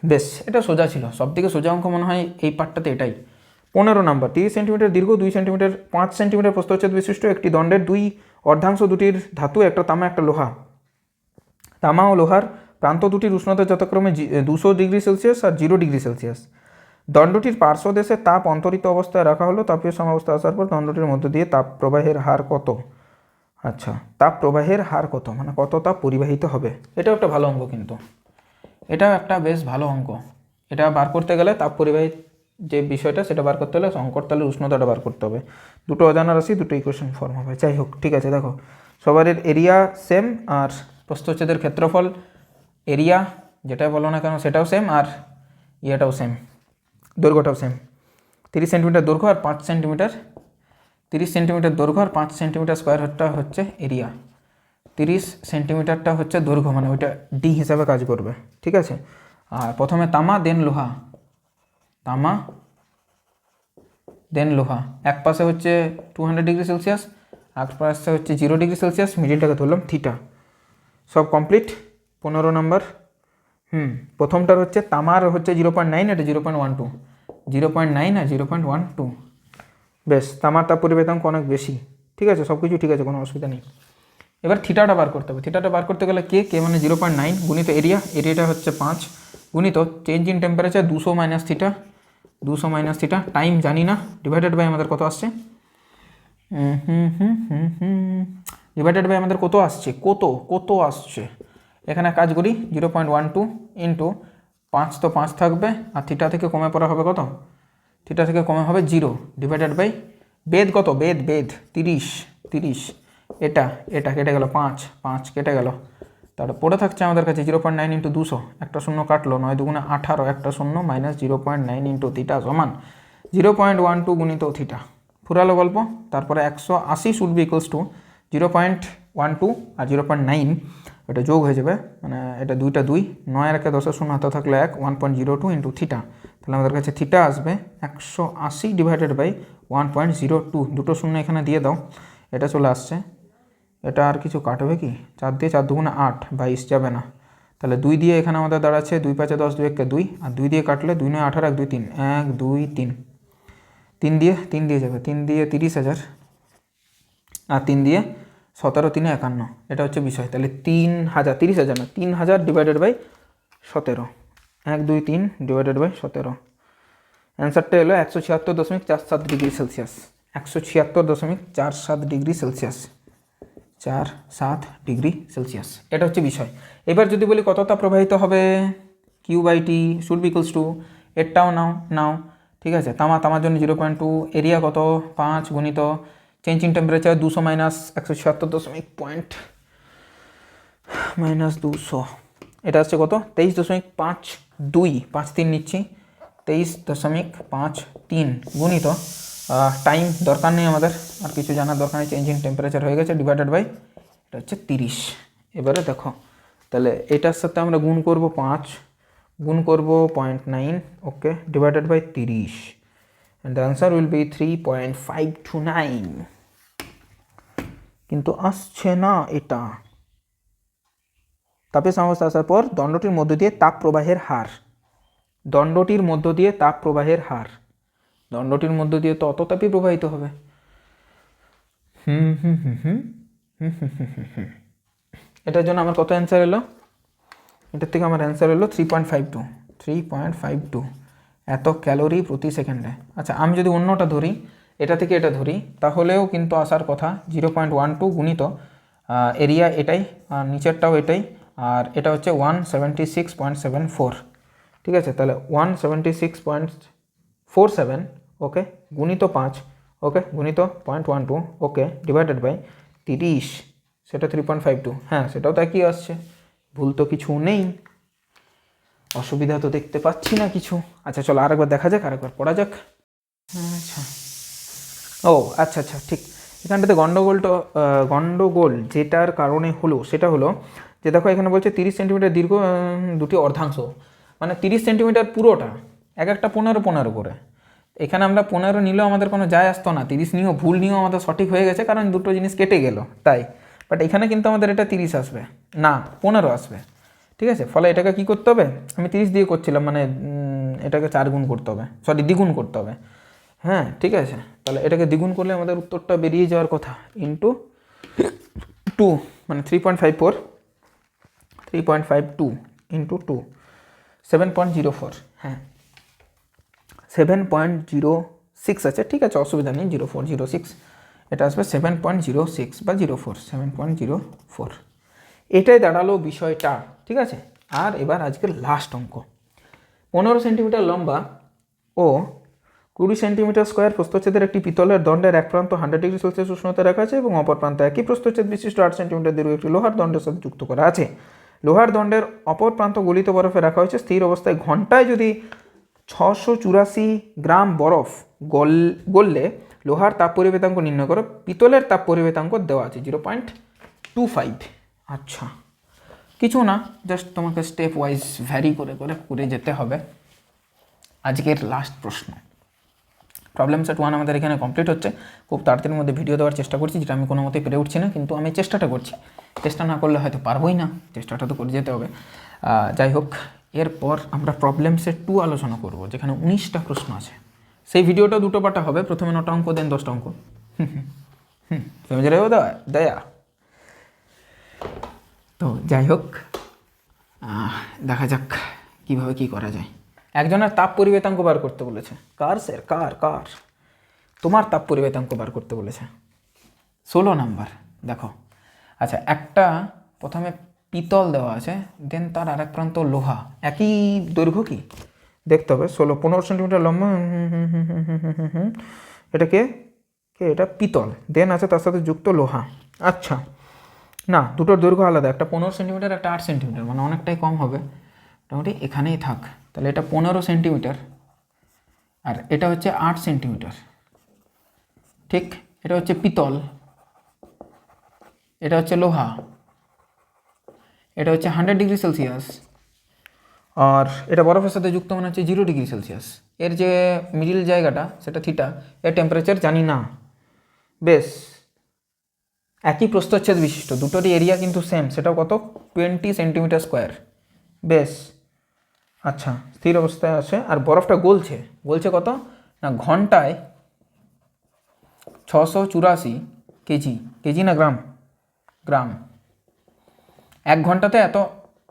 বেশ, এটা সোজা ছিল, সব থেকে সোজা অঙ্ক মনে হয় এই পার্টটাতে এটাই। 15 নম্বর, 30 সেন্টিমিটার দীর্ঘ, 2 সেন্টিমিটার 5 সেন্টিমিটার প্রস্থচ্ছেদ বিশিষ্ট একটি দণ্ডের দুই অর্ধাংশ দুটির ধাতু, একটা তামা একটা লোহা। তামা ও লোহার প্রান্ত দুটির উষ্ণতা যথাক্রমে 200°C আর 0°C। দণ্ডটির পার্শ্বদেশে তাপ অন্তরিত অবস্থায় রাখা হলো, তাপীয় সমাবস্থায় আসার পর দণ্ডটির মধ্য দিয়ে তাপ প্রবাহের হার কত? আচ্ছা, তাপ প্রবাহের হার কত, মানে কত তাপ পরিবাহিত হবে। এটাও একটা ভালো অঙ্ক, কিন্তু এটাও একটা বেশ ভালো অঙ্ক। এটা বার করতে গেলে তাপ পরিবাহিত যে বিষয়টা সেটা বার করতে হলে সংকটতলের উষ্ণতাটা বার করতে হবে। দুটো অজানা রাশি, দুটো ইকুয়েশন ফর্ম হবে। যাই হোক, ঠিক আছে, দেখো সবার এরিয়া সেম, আর প্রস্থচ্ছেদের ক্ষেত্রফল এরিয়া যেটাই বলো না কেন সেটাও সেম, আর ইয়েটাও সেম, দৈর্ঘ্যটাও সেম। 30 সেন্টিমিটার দৈর্ঘ্য আর 5 সেন্টিমিটার, 30 সেন্টিমিটার দৈর্ঘ্য আর 5 সেন্টিমিটার স্কোয়ারটা হচ্ছে এরিয়া, 30 সেন্টিমিটারটা হচ্ছে দৈর্ঘ্য, মানে ওইটা ডি হিসাবে কাজ করবে, ঠিক আছে। আর প্রথমে তামা দেন লোহা, তামা দেন লোহা, এক পাশে হচ্ছে 200°C, এক পাশে হচ্ছে 0°C, মিডিলটাকে ধরলাম থিটা। সব কমপ্লিট। 15 নম্বর, প্রথমটার হচ্ছে তামার হচ্ছে 0.9, এটা 0.12, 0.9 আর 0.12। বেশ, তামার তাপ পরিবাহিতাঙ্ক অনেক বেশি, ঠিক আছে, সব কিছু ঠিক আছে, কোনো অসুবিধা নেই। এবার থিটাটা বার করতে হবে। থিটাটা বার করতে গেলে কে মানে 0.9 গুণিত এরিয়াটা হচ্ছে 5 গুণিত change in temperature 200 minus theta, time জানি না, ডিভাইডেড বাই আমাদের কত আসছে, ডিভাইডেড বাই আমাদের কত আসছে, কত আসছে, এখানে কাজ করি 0.12 ইন্টু 5, তো 5 থাকবে, আর থিটা থেকে কমে পড়া হবে কত, থিটা থেকে কমে হবে 0, ডিভাইডেড বাই বেদ কত, বেদ 30, এটা কেটে গেল 5 কেটে গেল, তারপরে পড়ে থাকছে আমাদের কাছে 0.9 ইন্টু 200, একটা শূন্য কাটলো, 9 দুগুণে 18, একটা শূন্য মাইনাস 0.9 ইন্টু থিটা সমান 0.12 গুণিত থিটা, ফুরালো গল্প। তারপরে 180 শুড বি ইকুয়ালস টু 0.12 আর 0.9, এটা যোগ হয়ে যাবে, মানে এটা 2টা 2, 9 আর 1 10 শূন্য হাতে থাকলে 1, 1.02 ইন্টু থিটা, তাহলে আমাদের কাছে থিটা আসবে 180 ডিভাইডেড বাই 1.02, দুটো শূন্য এখানে দিয়ে দাও, এটা চলে আসছে। এটা আর কিছু কাটবে কি? 4 দিয়ে 4 দুগুণে 8, 22 যাবে না। তাহলে 2 দিয়ে এখানে আমাদের দাঁড়াচ্ছে 2 5 10, 2 1 2, আর 2 দিয়ে কাটলে 2 9 18, 1 2 3, 1 2 3, 3 দিয়ে যাবে, 3 দিয়ে 30,000, আর 3 দিয়ে 17, 3 51, এটা হচ্ছে বিষয়। তাহলে 3,000, 30,000 না, 3,000 ডিভাইডেড বাই 17, 1 2 3 ডিভাইডেড বাই 17। অ্যান্সারটা এলো 176.47 degree Celsius, 176.47 degree Celsius, 47 degree Celsius, এটা হচ্ছে বিষয়। এবার যদি বলি কত তাপ প্রবাহিত হবে, Q/T should be equals to, এরটাও নাও, ঠিক আছে। তামার জন্য 0.2, এরিয়া কত 5 গুণিত চেঞ্জ ইন টেম্পারেচার 200 মাইনাস 176.200, এটা হচ্ছে কত 23.52, 5 3 নিচ্ছি, 23.53 গুণিত টাইম দরকার নেই আমাদের, আর কিছু জানার দরকার নেই, চেঞ্জ ইন টেম্পারেচার হয়ে গেছে, ডিভাইডেড বাই এটা হচ্ছে 30। এবারে দেখো, তাহলে এটার সাথে আমরা গুণ করব 5, গুণ করব 0.9, okay, divided by 30, and the answer will be 3.529। কিন্তু আসছে না এটা। তাপের সাম্যাবস্থা আসার পর দণ্ডটির মধ্য দিয়ে তাপ প্রবাহের হার, দণ্ডটির মধ্য দিয়ে তাপ প্রবাহের হার, দণ্ডটির মধ্য দিয়ে তো অত তাপই প্রবাহিত হবে। এটার জন্য আমার কত অ্যান্সার এলো, এটার থেকে আমার অ্যান্সার এলো 3.52, এত ক্যালোরি প্রতি সেকেন্ডে। আচ্ছা, আমি যদি অন্যটা ধরি, এটা থেকে এটা ধরি, তাহলেও কিন্তু আসার কথা 0.12 গুণিত এরিয়া এটাই, আর নিচেরটাও এটাই, আর এটা হচ্ছে 176.74, ঠিক আছে। তাহলে 176.47, ওকে, গুণিত 5, ওকে, গুণিত 0.12, ওকে, ডিভাইডেড বাই 30, সেটা 3.52, হ্যাঁ সেটাও তাই কি আসছে, ভুল তো কিছু নেই, অসুবিধা তো দেখতে পাচ্ছি না কিছু। আচ্ছা চলো আরেকবার দেখা যাক, আরেকবার পড়া যাক। আচ্ছা, ও আচ্ছা আচ্ছা, ঠিক, এখানটাতে গন্ডগোল যেটার কারণে হলো সেটা হলো যে দেখো এখানে বলছে 30 সেন্টিমিটার দীর্ঘ দুটি অর্ধাংশ, মানে 30 সেন্টিমিটার পুরোটা, এক একটা 15 করে। এখানে আমরা 15 নিলেও আমাদের কোনো যায় আসতো না, 30 নিয়েও ভুল নিয়েও আমাদের সঠিক হয়ে গেছে, কারণ দুটো জিনিস কেটে গেল তাই। বাট এখানে কিন্তু আমাদের এটা 30 আসবে না, 15 আসবে, ঠিক আছে। ফলে এটাকে কি করতে হবে, আমি 30 দিয়ে করছিলাম, মানে এটাকে 4 গুণ করতে হবে, সরি দ্বিগুণ করতে হবে, হ্যাঁ ঠিক আছে। তাহলে এটাকে দ্বিগুণ করলে আমাদের উত্তরটা বেরিয়ে যাওয়ার কথা, ইন্টু 2, মানে 3.52 ইন্টু 2, 7.04, হ্যাঁ 7.06 আছে, ঠিক আছে, অসুবিধা নেই, 0406, এটা আসবে 7.06 বা 04, 7.04, এটাই দাঁড়ালো বিষয়টা, ঠিক আছে। আর এবার আজকের লাস্ট অঙ্ক, 15 সেন্টিমিটার লম্বা ও 20 সেন্টিমিটার স্কোয়ার প্রস্থচ্ছেদের একটি পিতলের দণ্ডের এক প্রান্ত 100 ডিগ্রি সেলসিয়াস উষ্ণতা রাখা আছে এবং অপর প্রান্ত একই প্রস্থচ্ছেদ বিশিষ্ট 8 সেন্টিমিটার দীর্ঘ একটি লোহার দণ্ডের সাথে যুক্ত করা আছে। লোহার দণ্ডের অপর প্রান্ত গলিত বরফে রাখা হয়েছে, স্থির অবস্থায় ঘন্টায় যদি 684 গ্রাম বরফ গললে লোহার তাপ পরিবেতাঙ্ক নির্ণয় করো। পিতলের তাপ পরিবেতাঙ্ক দেওয়া আছে 0.25। আচ্ছা, কিছু না, জাস্ট তোমাকে স্টেপ ওয়াইজ ভ্যারি করে করে করে যেতে হবে। আজকের লাস্ট প্রশ্ন, প্রবলেম সেট 1 আমাদের এখানে কমপ্লিট হচ্ছে। খুব তাড়াতাড়ির মধ্যে ভিডিও দেওয়ার চেষ্টা করছি, যেটা আমি কোনো মতেই পেরে উঠছি না, কিন্তু আমি চেষ্টাটা করছি, চেষ্টা না করলে হয়তো পারবোই না, চেষ্টাটা তো করে যেতে হবে। যাই হোক, এরপর আমরা প্রবলেম সেট 2 আলোচনা করব, যেখানে 19টা প্রশ্ন আছে। সেই ভিডিওটা দুটো পার্টে হবে, প্রথমে 9টা অঙ্ক, দেন 10টা অঙ্ক। সমঝ রহে হো দয়া। তো যাই হোক, দেখা যাক কীভাবে কী করা যায়। একজনের তাপ পরিবেতাঙ্ক বার করতে বলেছে, কার স্যার, কার তোমার তাপ পরিবেতাঙ্ক বার করতে বলেছে, 16 নাম্বার। দেখো, আচ্ছা, একটা প্রথমে পিতল দেওয়া আছে, দেন তার আরেক প্রান্ত লোহা, একই দৈর্ঘ্য কি দেখতে হবে। 15 সেন্টিমিটার লম্বা, এটা কে, এটা পিতল, দেন আছে তার সাথে যুক্ত লোহা। আচ্ছা, না, দুটোর দৈর্ঘ্য আলাদা, একটা 15 সেন্টিমিটার, একটা 8 সেন্টিমিটার, মানে অনেকটাই কম হবে, মোটামুটি এখানেই থাক। তাহলে এটা 15 সেন্টিমিটার আর এটা হচ্ছে 8 সেন্টিমিটার, ঠিক। এটা হচ্ছে পিতল, এটা হচ্ছে লোহা, এটা হচ্ছে 100 ডিগ্রি সেলসিয়াস, আর এটা বরফের সাথে যুক্ত মনে হচ্ছে 0 ডিগ্রি সেলসিয়াস। এর যে মিডিল জায়গাটা সেটা থিটা, এর টেম্পারেচার জানি না। বেশ, একই প্রস্থচ্ছেদ বিশিষ্ট, দুটোরই এরিয়া কিন্তু সেম, সেটাও কত 20 সেন্টিমিটার স্কোয়ার। বেশ, আচ্ছা স্থির অবস্থায় আছে আর বরফটা গলছে। গলছে কত না ঘন্টায় 684 কেজি, কেজি না গ্রাম, গ্রাম। 1 ঘন্টাতে এত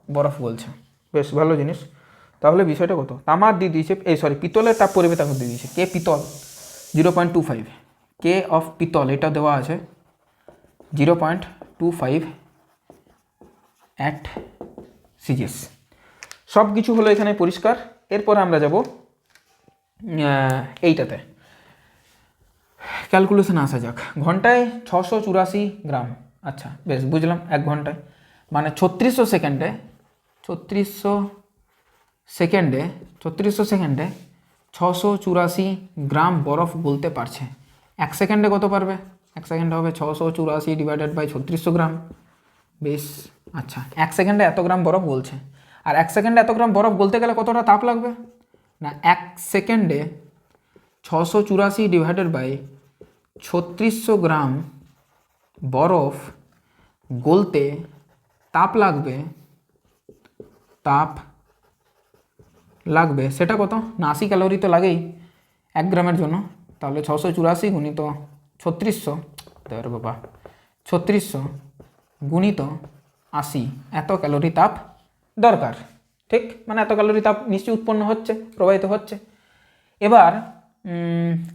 বরফ গলছে। বেশ ভালো জিনিস। তাহলে বিষয়টা কত, তামার দিয়ে দিয়েছে, পিতলের তাপ পরিবেতাঙ্ক দিয়ে দিয়েছে, কে পিতল 0.25, কে অফ পিতল এটা দেওয়া আছে 0.25 অ্যাট সিজিএস। সব কিছু হলো এখানে পরিষ্কার। এরপর আমরা যাব এইটাতে, ক্যালকুলেশনে আসা যাক। ঘন্টায় 684 গ্রাম, আচ্ছা বেশ বুঝলাম। 1 ঘন্টায় মানে 3600 সেকেন্ডে, 684 গ্রাম বরফ গলতে পারছে। 1 সেকেন্ডে কত পারবে? 1 সেকেন্ডে হবে 684 ডিভাইডেড বাই 3600 গ্রাম। বেশ, আচ্ছা 1 সেকেন্ডে এত গ্রাম বরফ গলছে। আর 1 সেকেন্ডে এত গ্রাম বরফ গলতে গেলে কতটা তাপ লাগবে না 1 সেকেন্ডে 684 ডিভাইডেড বাই 3600 গ্রাম বরফ গলতে তাপ লাগবে সেটা কত না 80 ক্যালোরি তো লাগেই 1 গ্রামের জন্য। তাহলে 684 গুণিত 3600, বাবা 3600 গুণিত 80, এত ক্যালোরি তাপ দরকার। ঠিক, মানে এত ক্যালোরি তাপ নিশ্চয়ই উৎপন্ন হচ্ছে, প্রবাহিত হচ্ছে। এবার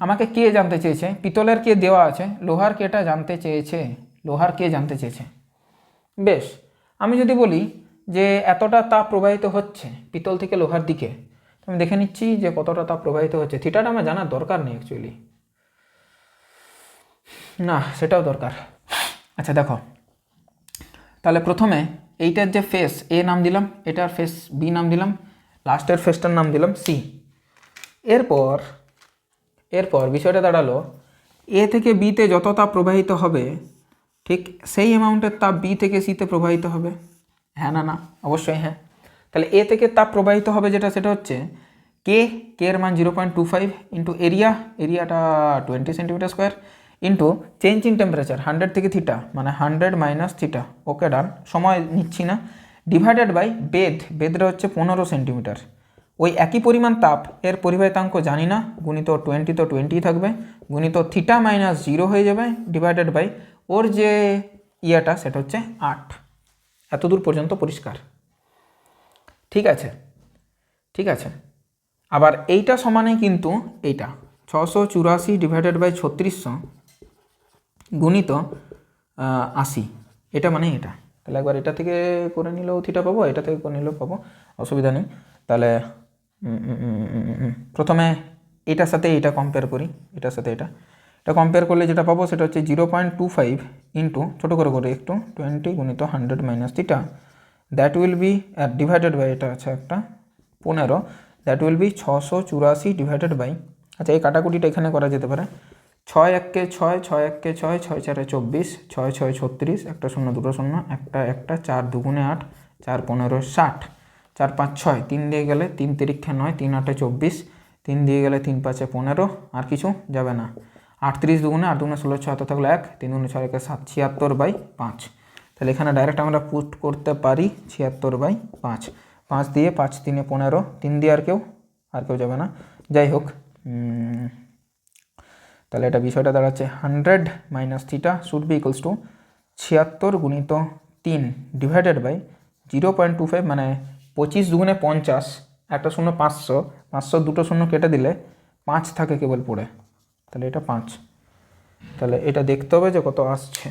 আমাকে কে জানতে চেয়েছে, পিতলের কে দেওয়া আছে, লোহার কেটা জানতে চেয়েছে, লোহার কে জানতে চেয়েছে। বেশ, আমি যদি বলি যে এতটা তাপ প্রবাহিত হচ্ছে পিতল থেকে লোহার দিকে, আমি দেখে নিচ্ছি যে কতটা তাপ প্রবাহিত হচ্ছে। থিটাটা আমার জানার দরকার নেই অ্যাকচুয়ালি, না সেটাও দরকার। আচ্ছা দেখো, তাহলে প্রথমে এইটার যে ফেস এ নাম দিলাম, এটার ফেস বি নাম দিলাম, লাস্টের ফেসটার নাম দিলাম সি। এরপর বিষয়টা দাঁড়ালো, এ থেকে বিতে যত তাপ প্রবাহিত হবে ঠিক সেই অ্যামাউন্টের তাপ বি থেকে সিতে প্রবাহিত হবে। হ্যাঁ না না, অবশ্যই হ্যাঁ। তাহলে এ থেকে তাপ প্রবাহিত হবে যেটা, সেটা হচ্ছে কে, কে এর মান 0.25 ইন্টু এরিয়াটা 20 centimetre square into change in temperature 100 থেকে থিটা, মানে 100 মাইনাস থিটা, ওকে ডান, সময় নিচ্ছি না, ডিভাইডেড বাই বেদটা হচ্ছে 15 সেন্টিমিটার। ওই একই পরিমাণ তাপ, এর পরিবাহিতাঙ্ক জানি না, গুণিত 20 তো 20 থাকবে, গুণিত থিটা মাইনাস 0 হয়ে যাবে, ডিভাইডেড বাই ওর যে ইয়েটা সেটা হচ্ছে 8। এতদূর পর্যন্ত পরিষ্কার? ঠিক আছে, ঠিক আছে। আবার এইটা সমানে কিন্তু এইটা 684 ডিভাইডেড বাই 3600 গুণিত 80, এটা মানে এটা। তাহলে একবার এটা থেকে করে নিলেও থিটা পাবো, এটা থেকে করে নিলেও পাবো, অসুবিধা নেই। তাহলে প্রথমে এটার সাথে এটা কম্পেয়ার করি, এটার সাথে এটা কম্পেয়ার করলে যেটা পাবো সেটা হচ্ছে 0.25 ইন্টু ছোটো করে একটু 20 গুণিত 100 minus theta, that will be divided by এটা আছে একটা 15, that will be 684 divided by, আচ্ছা এই কাটাকুটিটা এখানে করা যেতে পারে, 6 1 6, 6 1 6, 6 4 24, 6 6 36, একটা 0 2 0, একটা 4 2 8, 4 15 60, 4 5 6, 3 দিয়ে গেলে 3 তিরিক্ষা 9, 3 8 24, 3 দিয়ে গেলে 3 5 15, আর কিছু যাবে না, 38 দুগুণে 8 দুগুণে 16 6 থাকলে 1, 3 গুণে 6 1 7, 76 বাই 5। তাহলে এখানে ডাইরেক্ট আমরা পুট করতে পারি 76 বাই 5, 5 দিয়ে 5 3 15, 3 দিয়ে আর কেউ যাবে না, যাই হোক। তাহলে এটা বিষয়টা দাঁড়াচ্ছে 100 minus theta should be equals two 76 গুণিত 3 ডিভাইডেড বাই 0.25, মানে 25 দুগুণে 50, একটা 0 500, 500 দুটো 0 কেটে দিলে 5 থাকে কেবল পড়ে, তাহলে এটা 5। তাহলে এটা দেখতে হবে যে কত আসছে।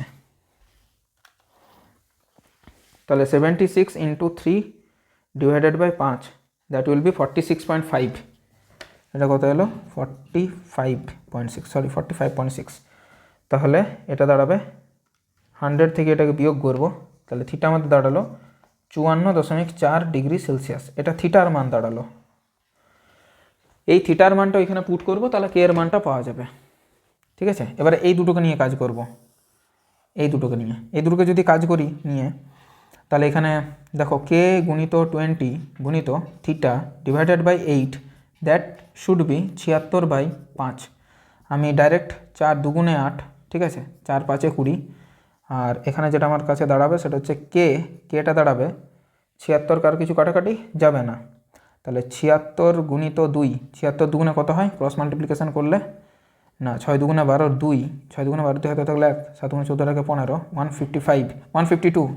তাহলে 76 into 3 divided by 5, that will be 46.5। এটা কত এলো 45.6। তাহলে এটা দাঁড়াবে 100 থেকে এটাকে বিয়োগ করবো, তাহলে থিটা আমাদের দাঁড়ালো 54.4 ডিগ্রি সেলসিয়াস। এটা থিটার মান দাঁড়ালো। এই থিটার মানটা ওইখানে পুট করব, তাহলে কে এর মানটা পাওয়া যাবে। ঠিক আছে, এবারে এই দুটোকে নিয়ে কাজ করব, এই দুটোকে যদি কাজ করি নিয়ে, তাহলে এখানে দেখো কে গুণিত 20 গুণিত theta divided by 8 that should be 76/5। আমি ডাইরেক্ট 4 দুগুণে 8, ঠিক আছে, 4 5 20, আর এখানে যেটা আমার কাছে দাঁড়াবে সেটা হচ্ছে কেটা দাঁড়াবে 76, কার কিছু কাটাকাটি যাবে না, তাহলে 76 গুণিত 2, 76 দুগুণে কত হয়, ক্রস মাল্টিপ্লিকেশন করলে না, 6 দুগুণে 12 2, 6 দুগুণে 12 হাতে থাকলে 1, 7 গুণে 14 টাকে 15, 152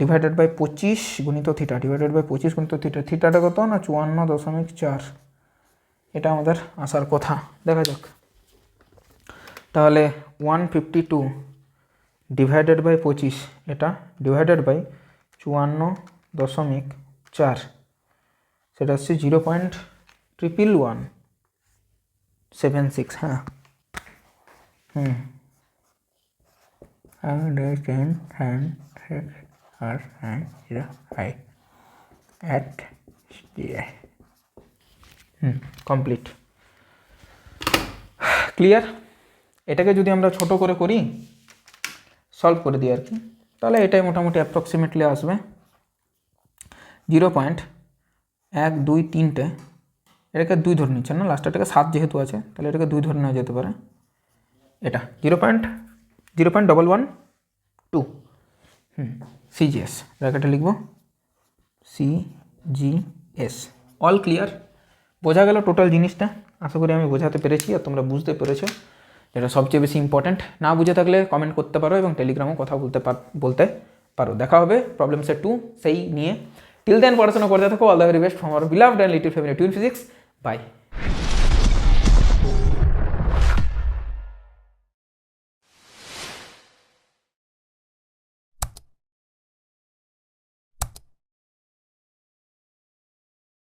ডিভাইডেড বাই 25 গুণিত থিটা ডিভাইডেড বাই 25 গুণিত থিটাটা কত না 54.4। এটা আমাদের আসার কথা, দেখা যাক। তাহলে 152 ডিভাইডেড বাই 25, এটা ডিভাইডেড বাই 54.4, সেটা হচ্ছে 0.11176। হ্যাঁ, কমপ্লিট, ক্লিয়ার। এটাকে যদি আমরা ছোট করে করি, সলভ করে দিই আর কি, তাহলে এটাই মোটামুটি অ্যাপ্রক্সিমেটলি আসবে 0.123। এটাকে 2 ধরে নিচ্ছে না, লাস্টটাকে 7 যেহেতু আছে, তাহলে এটাকে 2 ধরে নেওয়া যেতে পারে। এটা 0.112 CGS, ব্র্যাকেটে লিখব CGS। অল ক্লিয়ার, বোঝা গেল টোটাল জিনিসটা? আশা করি আমি বোঝাতে পেরেছি আর তোমরা বুঝতে পেরেছো, যেটা সবচেয়ে বেশি ইম্পর্ট্যান্ট। না বুঝে থাকলে কমেন্ট করতে পারো এবং টেলিগ্রামেও কথা বলতে পারো। দেখা হবে প্রবলেম সেট 2 সেই নিয়ে। টিল দেন পড়াশোনা করতে থাকো। All the very best from our beloved and little family tune physics. By.